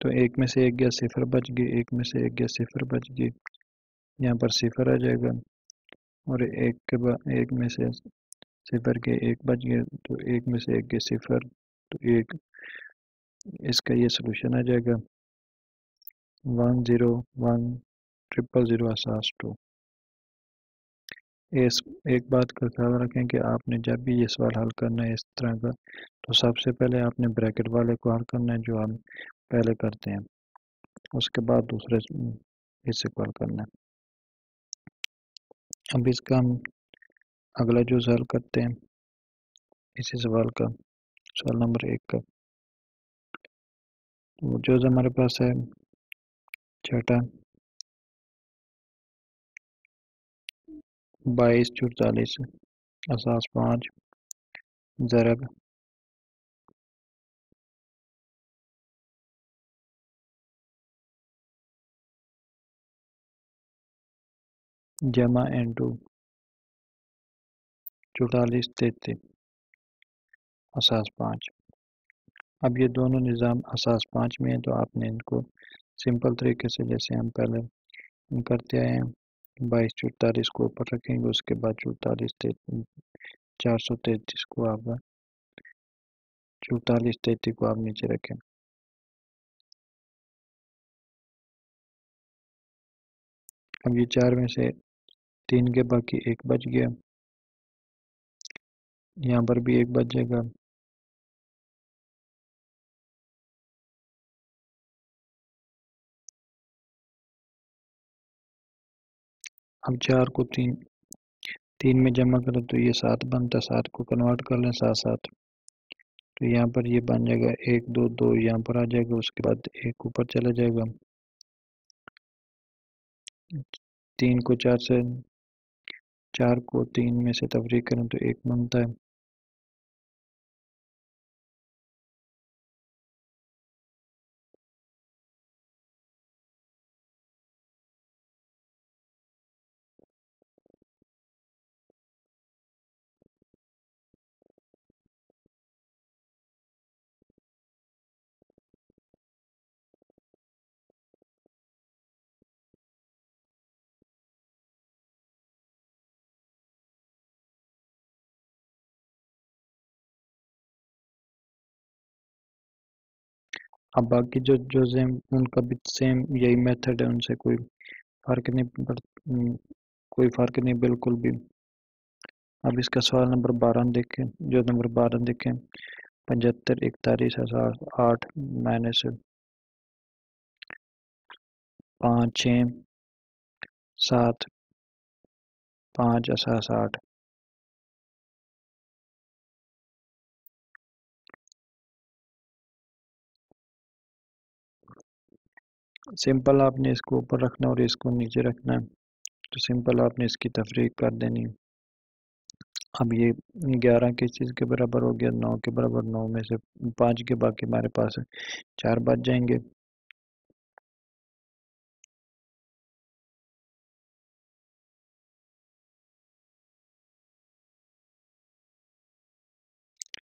Speaker 1: तो 1 में से 1 गया, 0 बच गई, 1 में से 1 गया, 0 बच गई, यहाँ पर 0 आ जाएगा। और 1 के बाद 1 में से 0 के 1 बच गया, तो 1 में से 1 गया 0, तो 1, इसका ये सोल्यूशन आ जाएगा 1 0 1 0 0 असास 2। इस एक बात का ख्याल रखें कि आपने जब भी ये सवाल हल करना है इस तरह का, तो सबसे पहले आपने ब्रैकेट वाले को हल करना है जो हम पहले करते हैं, उसके बाद दूसरे हिस्से को हल करना है। अब इसका हम अगला जो हल करते हैं इसी सवाल का, सवाल नंबर 1 का, वो जो हमारे पास है छठा 22 44 असास 5 ज़रब जमा इंटू 44 33 असास 5। अब ये दोनों निज़ाम असास 5 में है, तो आपने इनको सिंपल तरीके से, जैसे हम पहले करते आए हैं, 2244 को ऊपर रखेंगे, उसके बाद 433 को आप 4433 को आप नीचे रखें। अब ये 4 में से 3 के बाकी 1 बच गया, यहाँ पर भी 1 बच जाएगा। अब 4 को 3 में जमा करें तो ये 7 बनता है, 7 को कन्वर्ट कर लें 7 7, तो यहाँ पर ये बन जाएगा 1 2 2, यहाँ पर आ जाएगा, उसके बाद 1 ऊपर चला जाएगा। 3 को 4 से 4 को 3 में से तफरीक करें तो 1 बनता है। अब बाकी जो सेम, उनका भी सेम यही मेथड है, उनसे कोई फ़र्क नहीं कोई फ़र्क नहीं बिल्कुल भी। अब इसका सवाल नंबर 12 देखें, जो नंबर 12 देखें, 75 41 8 माइनस 5 6 7 5 8। सिंपल आपने इसको ऊपर रखना और इसको नीचे रखना है, तो सिंपल आपने इसकी तफरीक कर देनी है। अब ये 11 किस चीज़ के बराबर हो गया, 9 के बराबर, 9 में से 5 के बाकी हमारे पास 4 बच जाएंगे।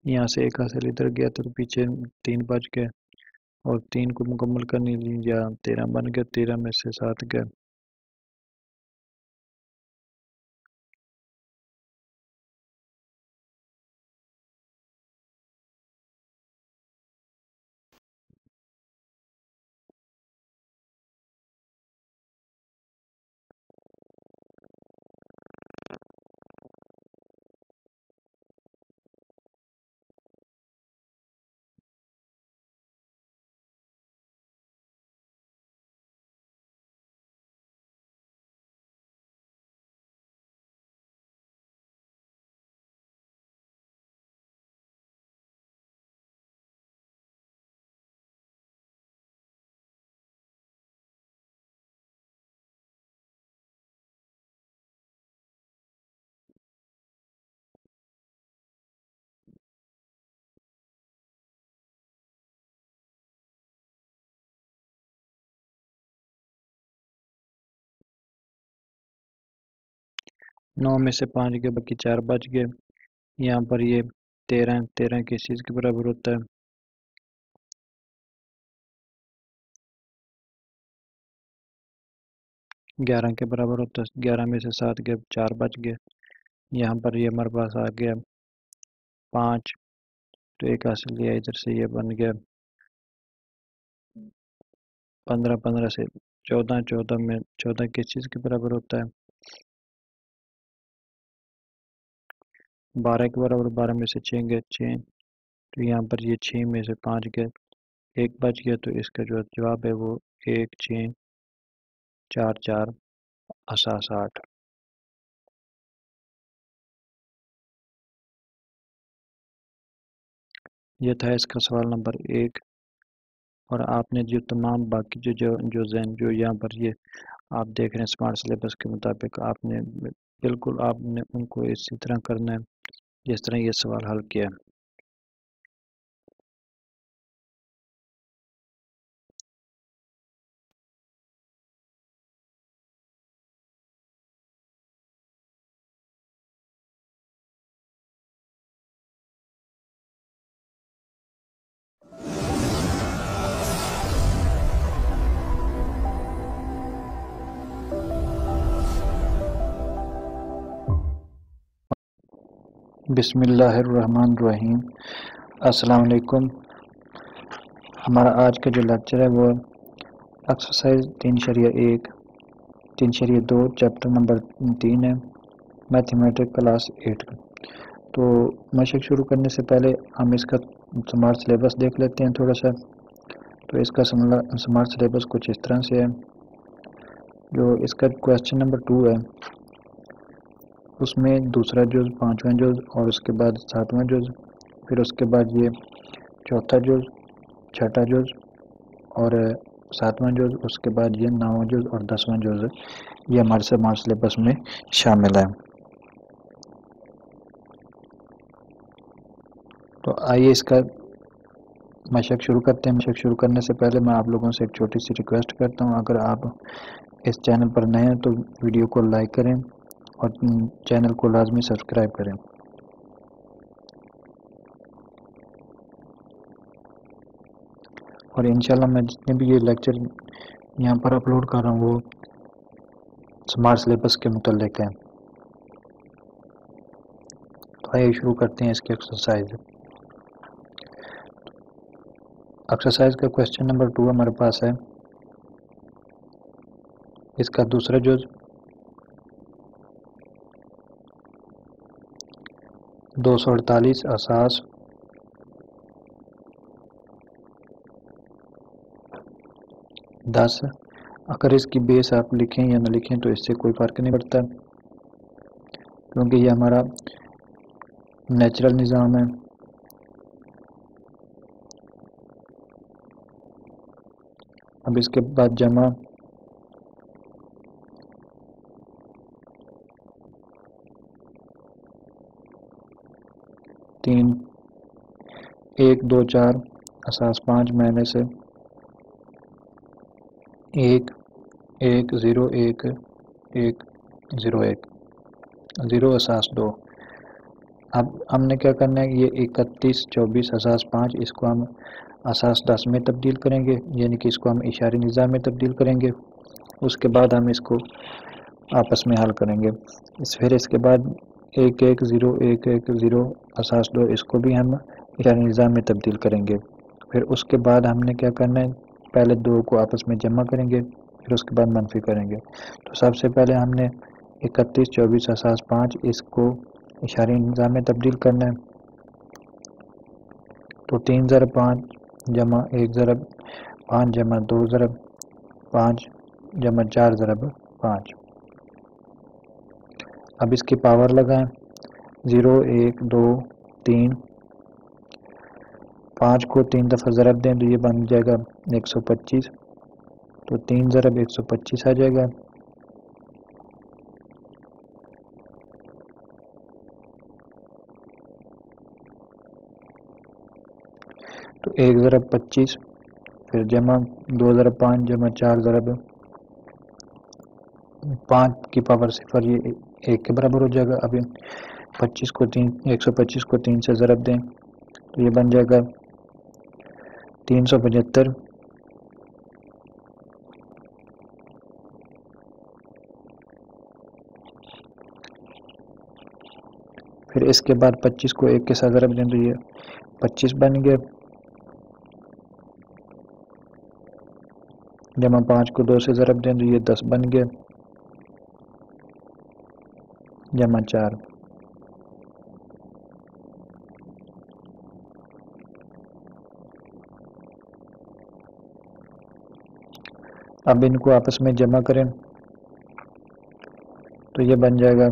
Speaker 1: यहाँ से एक हासिल इधर गया तो पीछे 3 बच गए, और 3 को मुकम्मल करने लिए या 13 बन गया, 13 में से 7 गए। नौ में से 5 के बाकी 4 बच गए। यहाँ पर ये 13 13 किस चीज़ के बराबर होता है, 11 के बराबर होता है। 11 में से 7 के 4 बच गए। यहाँ पर ये हमारे पास आ गया 5, तो एक हासिल लिया इधर से, ये बन गया 15, 15 से 14, 14 में 14 किस चीज़ के बराबर होता है, 12 के बराबर। 12 में से 6 गए 6, तो यहाँ पर ये 6 में से 5 गए, एक बच गया, तो इसका जो जवाब है वो 1 6 4 4 8। ये था इसका सवाल नंबर 1। और आपने जो तमाम बाकी जो यहाँ पर ये आप देख रहे हैं स्मार्ट सिलेबस के मुताबिक, आपने बिल्कुल आपने उनको इसी तरह करना है जिस तरह ये सवाल हल किया है। बिस्मिल्लाहिर्रहमानिर्रहीम। अस्सलाम वालेकुम। हमारा आज का जो लेक्चर है वो एक्सरसाइज 3.1 3.2 चैप्टर नंबर 3 है, मैथमेटिक्स क्लास 8। तो मशक शुरू करने से पहले हम इसका स्मार्ट सिलेबस देख लेते हैं थोड़ा सा। तो इसका स्मार्ट सिलेबस कुछ इस तरह से है। जो इसका क्वेश्चन नंबर 2 है उसमें दूसरा जुज़, पाँचवा जुज़ और उसके बाद सातवां जुज़, फिर उसके बाद ये चौथा जुज़, छठा जुज़ और सातवां जुज़, उसके बाद ये 9वां जुज़ और 10वां जुज़ ये हमारे स्मार्ट सिलेबस में शामिल है। तो आइए इसका मशक शुरू करते हैं। मशक शुरू करने से पहले मैं आप लोगों से एक छोटी सी रिक्वेस्ट करता हूं, अगर आप इस चैनल पर नए हैं तो वीडियो को लाइक करें और चैनल को लाजमी सब्सक्राइब करें। और इंशाल्लाह मैं जितने भी ये लेक्चर यहाँ पर अपलोड कर रहा हूँ वो स्मार्ट सिलेबस के मुतल्लिक है। तो आइए शुरू करते हैं इसकी एक्सरसाइज। एक्सरसाइज का क्वेश्चन नंबर 2 हमारे पास है। इसका दूसरा जुज़ 248 असास 10। अगर इसकी बेस आप लिखें या ना लिखें तो इससे कोई फ़र्क नहीं पड़ता, क्योंकि ये हमारा नेचुरल निज़ाम है। अब इसके बाद जमा 3 1 2 4 असास 5 मैंने से 1 1 0 1 1 0 1 0 असास 2। अब हमने क्या करना है, ये 31 24 असास 5 इसको हम असास 10 में तब्दील करेंगे, यानी कि इसको हम इशारी निज़ाम में तब्दील करेंगे। उसके बाद हम इसको आपस में हल करेंगे। फिर इसके बाद 1 1 0 1 1 0 असास 2 इसको भी हम इशारी निज़ाम में तब्दील करेंगे। फिर उसके बाद हमने क्या करना है, पहले दो को आपस में जमा करेंगे, फिर उसके बाद मनफी करेंगे। तो सबसे पहले हमने 31 24 असास 5 इसको इशारी निज़ाम में तब्दील करना है। तो 3 ज़रब 5 जमा 1 ज़रब 5 जमा 2 ज़रब 5 जमा 4 ज़रब 5। अब इसकी पावर लगाएं, 0 1 2 3। 5 को 3 दफ़ा ज़रब दें तो ये बन जाएगा 125। तो 3 ज़रब 125 आ जाएगा। तो 1 ज़रब 25 फिर जमा 2 ज़रब 5 जमा 4 ज़रब 5 की पावर 0, ये 1 के बराबर हो जाएगा। अभी 25 को 125 को 3 से ज़रब दें तो ये बन जाएगा 375। फिर इसके बाद 25 को 1 के साथ ज़रब दें तो ये 25 बन गया। जमा 5 को 2 से ज़रब दें तो ये 10 बन गया, जमा 4। अब इनको आपस में जमा करें तो ये बन जाएगा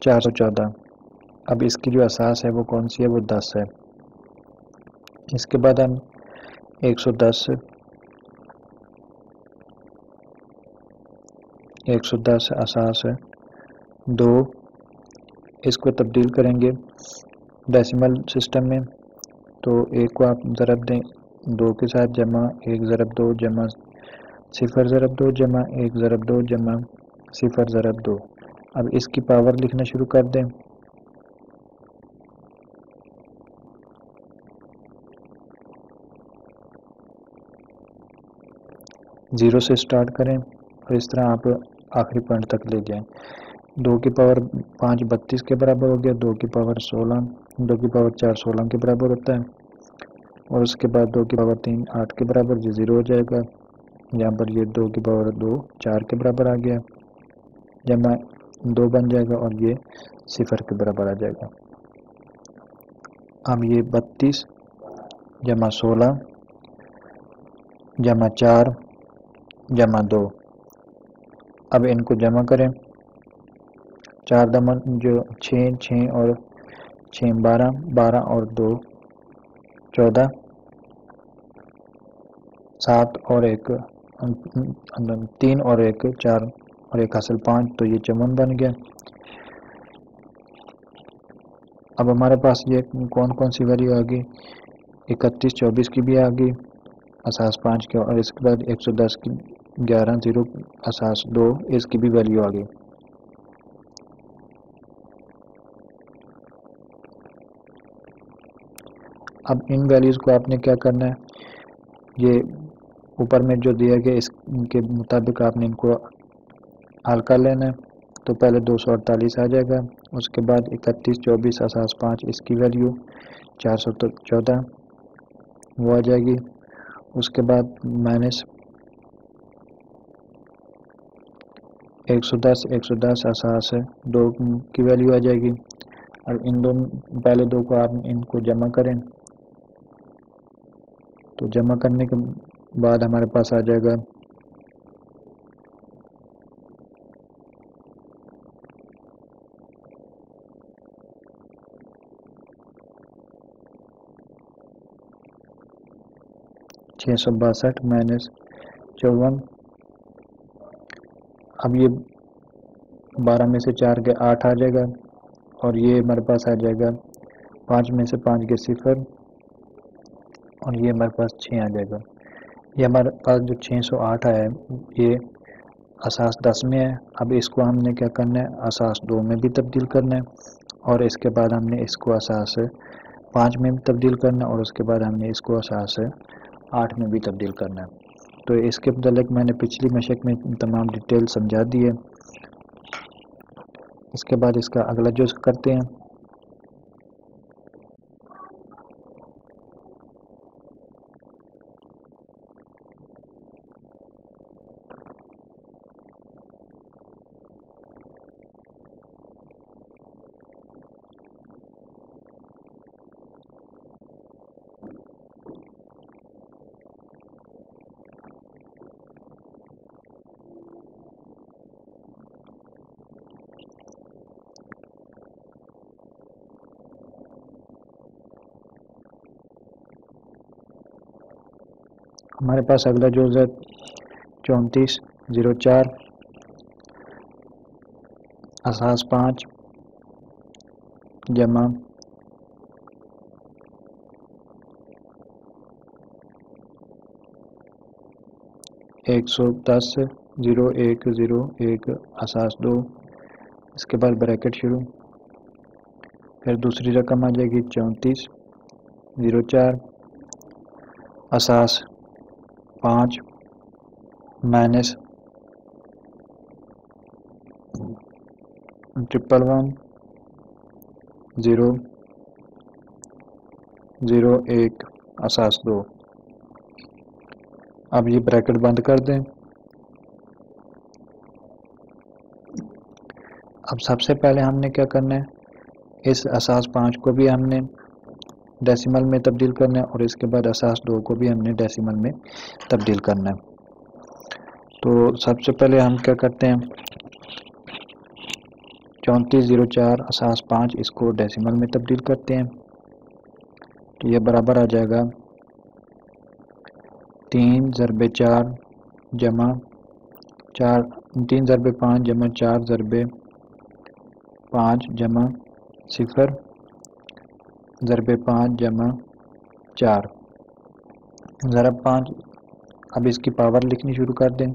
Speaker 1: 414। अब इसकी जो असास है वो कौन सी है, वो 10 है। इसके बाद हम 110 असास है 2 इसको तब्दील करेंगे डेसिमल सिस्टम में। तो 1 को आप ज़रब दें 2 के साथ, जमा 1 ज़रब 2 जमा 0 ज़रब 2 जमा 1 ज़रब 2 जमा 0 ज़रब 2। अब इसकी पावर लिखना शुरू कर दें। 0 से स्टार्ट करें और इस तरह आप आखिरी पॉइंट तक ले जाएं। 2 की पावर 5 32 के बराबर हो गया, 2 की पावर 16, 2 की पावर 4 16 के बराबर होता है, और उसके बाद 2 की पावर 3 8 के बराबर, ये 0 हो जाएगा। यहाँ पर ये 2 की पावर 2 4 के बराबर आ गया, जमा 2 बन जाएगा और ये 0 के बराबर आ जाएगा। अब ये 32 जमा 16 जमा 4 जमा 2, अब इनको जमा करें। 4 दमन जो 6 6 और 6 12, 12 और 2 14, 7 और 1 3 और 1 4 और 1 हासिल 5, तो ये 54 बन गया। अब हमारे पास ये कौन कौन सी वैल्यू आ गई, 31 24 की भी आ गई, असास 5 की, और इसके बाद 110 की 11 0 असास 2 इसकी भी वैल्यू आ गई। अब इन वैल्यूज़ को आपने क्या करना है, ये ऊपर में जो दिया गया इसके मुताबिक आपने इनको हल कर लेना है। तो पहले 248 आ जाएगा, उसके बाद 31 24 असास 5 इसकी वैल्यू 414 वो आ जाएगी, उसके बाद माइनस 110 असास 2 की वैल्यू आ जाएगी। और इन दोनों पहले दो को आप इनको जमा करें, तो जमा करने के बाद हमारे पास आ जाएगा 662 माइनस 54। अब ये 12 में से 4 के 8 आ जाएगा, और ये हमारे पास आ जाएगा 5 में से 5 के 0, और ये हमारे पास 6 आ जाएगा। ये हमारे पास जो 608 है ये असास 10 में है। अब इसको हमने क्या करना है, असास 2 में भी तब्दील करना है, और इसके बाद हमने इसको असास 5 में भी तब्दील करना है, और उसके बाद हमने इसको असास 8 में भी तब्दील करना है। तो इसके मुतालिक मैंने पिछली मशक में तमाम डिटेल समझा दी है। इसके बाद इसका अगला जो करते हैं, हमारे पास अगला जो है 3404 असास 5 जमा 110 0101 असास 2, इसके बाद ब्रैकेट शुरू, फिर दूसरी रकम आ जाएगी 3404 असास 5 माइनस 1110001 असास 2। अब ये ब्रैकेट बंद कर दें। अब सबसे पहले हमने क्या करना है, इस असास 5 को भी हमने डेसिमल में तब्दील करना है, और इसके बाद असास 2 को भी हमने डेसिमल में तब्दील करना है। तो सबसे पहले हम क्या करते हैं, 3404 असास 5 इसको डेसिमल में तब्दील करते हैं। तो ये बराबर आ जाएगा 3 ज़रबे 4 जमा 4 3 ज़रबे 5 जमा 4 ज़रबे 5 जमा 0 ज़रबे 5 जमा 4 ज़रब 5। अब इसकी पावर लिखनी शुरू कर दें,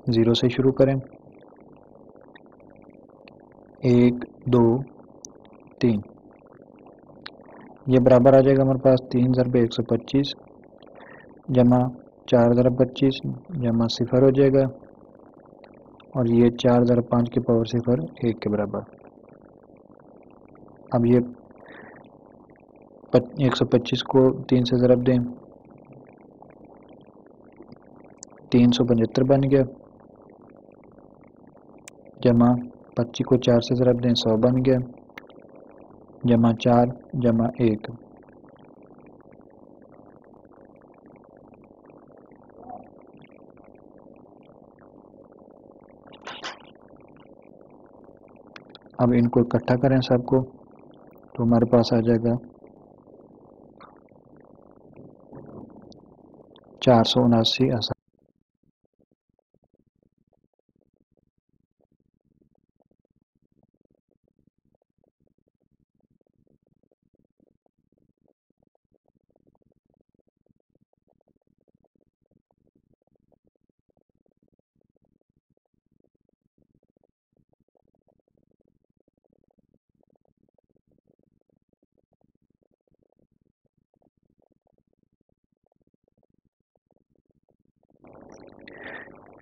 Speaker 1: 0 से शुरू करें, 1 2 3, ये बराबर आ जाएगा हमारे पास 3 ज़रबे 125 जमा 4 ज़रब 25 जमा 0 हो जाएगा, और ये 4 ज़रा 5 की पावर 0 1 के बराबर। अब ये 125 को 3 से ज़रब दें, 375 बन गया, जमा 25 को 4 से ज़रब दें 100 बन गया, जमा 4 जमा 1। अब इनको इकट्ठा करें सबको, तो हमारे पास आ जाएगा 479।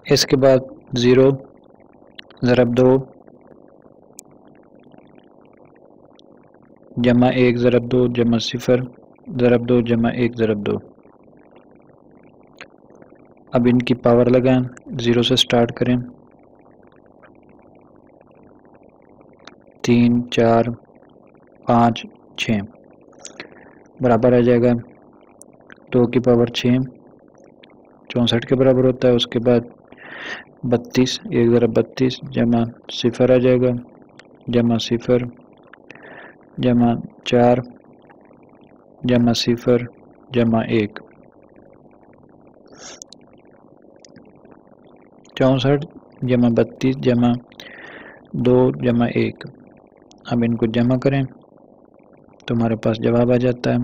Speaker 1: इसके बाद 0 ज़रब 2 जमा 1 ज़रब 2 जमा 0 ज़रब 2 जमा 1 ज़रब 2। अब इनकी पावर लगाएं, 0 से स्टार्ट करें, 3 4 5 6 बराबर आ जाएगा 2 की पावर 6 64 के बराबर होता है। उसके बाद 32 1 ज़रब 32 जमा 0 आ जाएगा, जमा 0 जमा 4 जमा 0 जमा 1। 64 जमा 32 जमा 2 जमा 1। अब इनको जमा करें तो हमारे पास जवाब आ जाता है।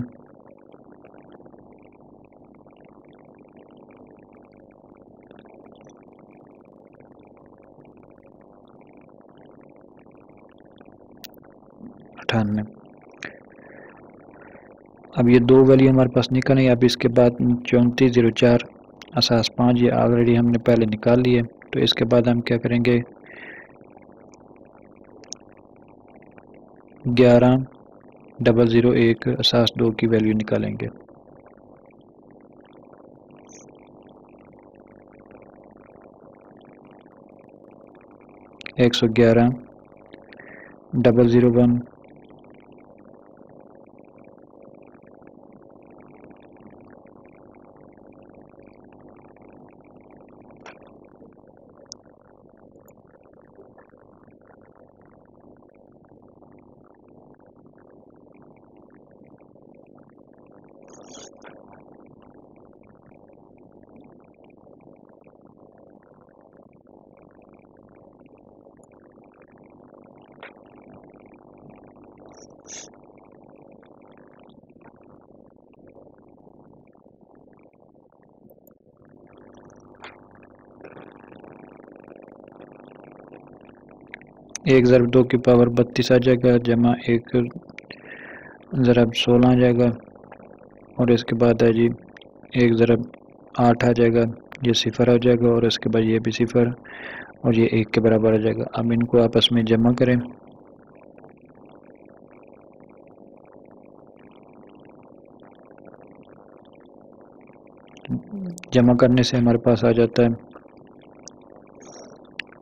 Speaker 1: अठानवे। अब ये दो वैल्यू हमारे पास निकल आई। अब इसके बाद 3404 असास 5 ये ऑलरेडी हमने पहले निकाल लिए। तो इसके बाद हम क्या करेंगे, 11001 असास 2 की वैल्यू निकालेंगे। एक 111,001 1 ज़रब 2 की पावर 32 आ जाएगा, जमा 1 ज़रब 16 आ जाएगा। और इसके बाद है जी 1 ज़रब 8 आ जाएगा, ये 0 आ जाएगा। और इसके बाद ये भी 0 और ये 1 के बराबर आ जाएगा। अब इनको आपस में जमा करें, जमा करने से हमारे पास आ जाता है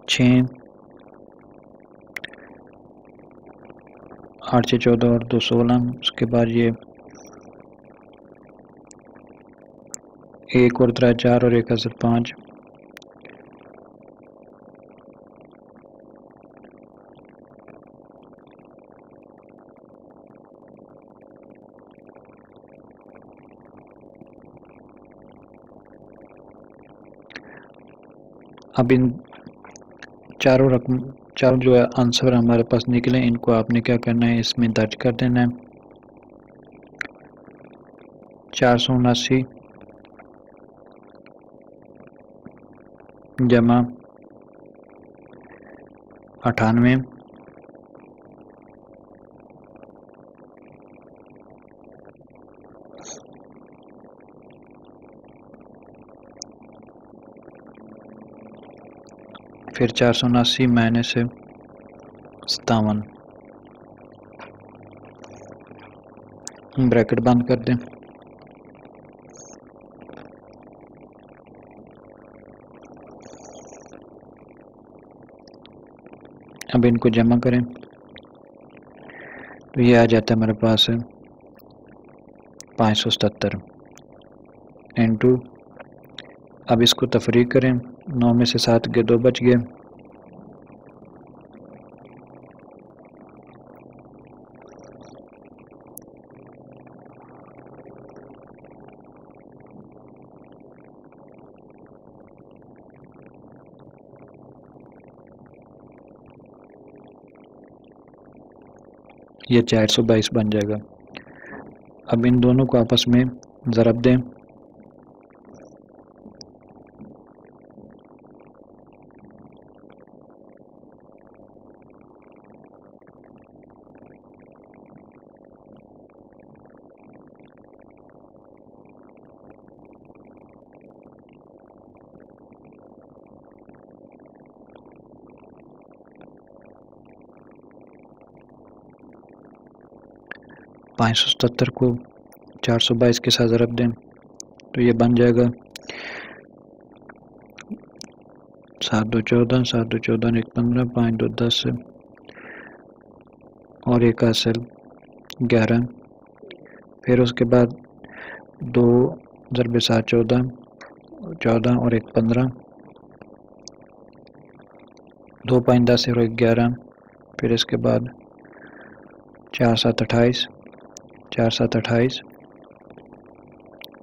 Speaker 1: 6 8 से 14 और 2 16। उसके बाद ये 1 और 3 4 और 1 असर 5। अब इन चारों जो है आंसर हमारे पास निकले, इनको आपने क्या करना है, इसमें दर्ज कर देना है। 479 जमा 98 . फिर 479 माइनस 57, ब्रैकेट बंद कर दें। अब इनको जमा करें तो ये आ जाता है हमारे पास 577 इंटू, अब इसको तफरीक करें, 9 में से 7 गए 2 बच गए, ये 422 बन जाएगा। अब इन दोनों को आपस में ज़रब दें, पाँच सौ सतहत्तर को 422 के साथ ज़रब दें तो ये बन जाएगा 7 2 14, 7 2 14, 1 15, 5 2 10 और 1 हासिल 11। फिर उसके बाद 2 ज़रब 7 14, 14 और 1 15, 2 5 10 और 1 11। फिर इसके बाद 4 7 28, 4 7 28,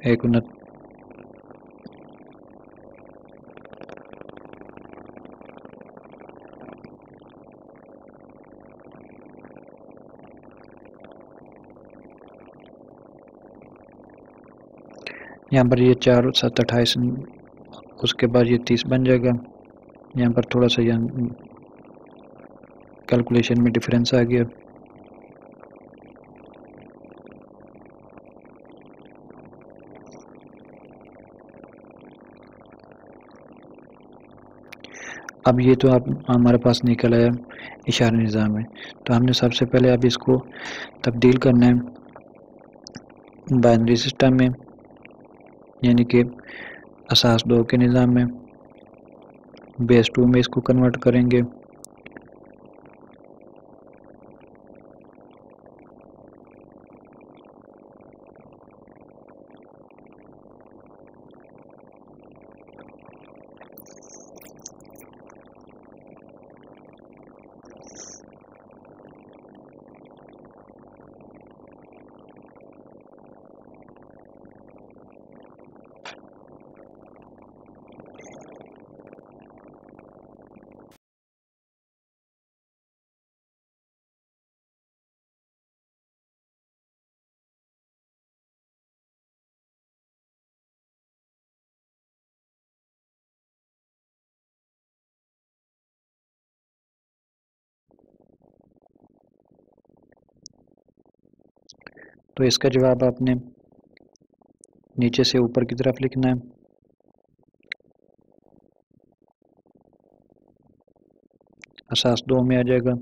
Speaker 1: 1 19, यहाँ पर ये 4 7 28, उसके बाद ये 30 बन जाएगा। यहाँ पर थोड़ा सा यहाँ कैलकुलेशन में डिफरेंस आ गया। अब ये तो आप हमारे पास निकल आया इशारा निज़ाम में, तो हमने सबसे पहले अब इसको तब्दील करना है बाइनरी सिस्टम में, यानी कि असास 2 के निज़ाम में, बेस 2 में इसको कन्वर्ट करेंगे। तो इसका जवाब आपने नीचे से ऊपर की तरफ लिखना है। असास 2 में आ जाएगा।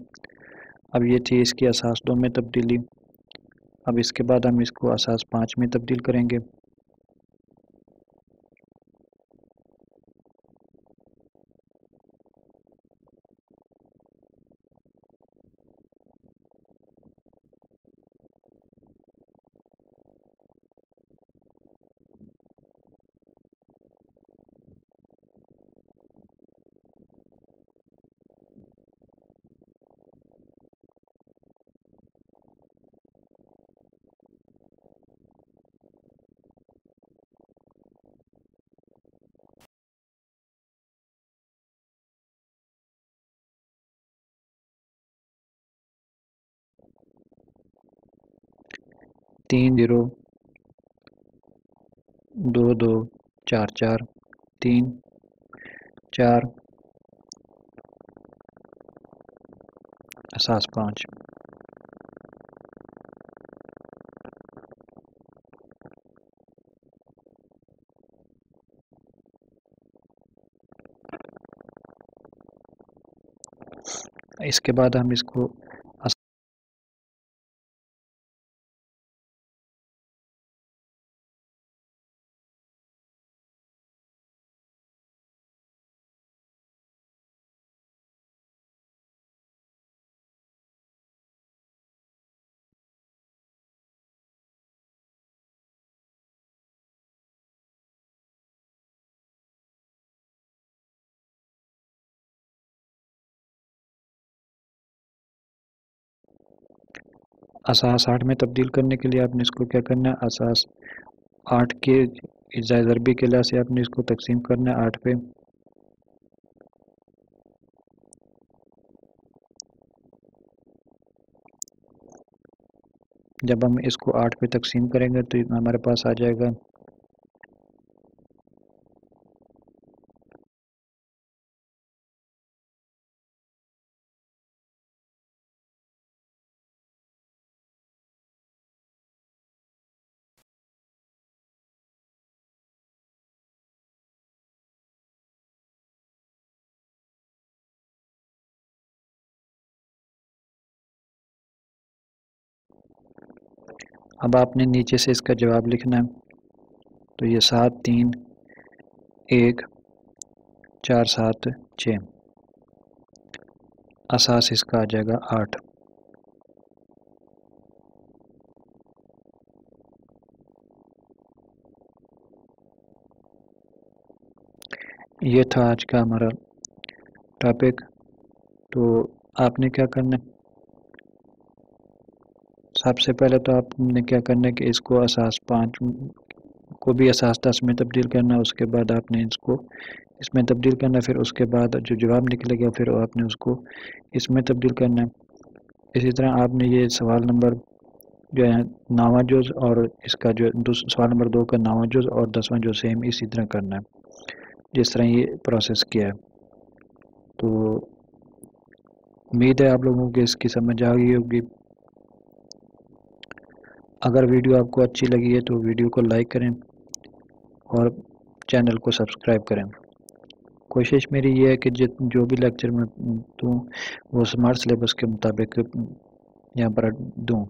Speaker 1: अब ये थी इसकी असास 2 में तब्दीली। अब इसके बाद हम इसको असास 5 में तब्दील करेंगे। तीन 0 2 2 4 4 3 4 असास 5। इसके बाद हम इसको असास 8 में तब्दील करने के लिए आपने इसको क्या करना है, असास 8 के ज़रबी किला से आपने इसको तकसीम करना है 8 पे। जब हम इसको 8 पे तकसीम करेंगे तो हमारे पास आ जाएगा अब आपने नीचे से इसका जवाब लिखना है। तो ये 7 3 1 4 7 6, असास इसका आ जाएगा 8। ये था आज का हमारा टॉपिक। तो आपने क्या करना है, सबसे पहले तो आपने क्या करना है कि इसको असास 5 को भी असास 10 में तब्दील करना है। उसके बाद आपने इसको इसमें तब्दील करना है, फिर उसके बाद जो जवाब निकलेगा फिर आपने उसको इसमें तब्दील करना है। इसी तरह आपने ये सवाल नंबर जो है नावा जुज़ और इसका जो सवाल नंबर 2 का नावा जुज़ और 10वां जो सेम इसी तरह करना है जिस तरह ये प्रोसेस किया है। तो उम्मीद है आप लोगों को इसकी समझ आ गई होगी। अगर वीडियो आपको अच्छी लगी है तो वीडियो को लाइक करें और चैनल को सब्सक्राइब करें। कोशिश मेरी ये है कि जो भी लेक्चर मैं दूँ वो स्मार्ट सिलेबस के मुताबिक यहाँ पर दूँ।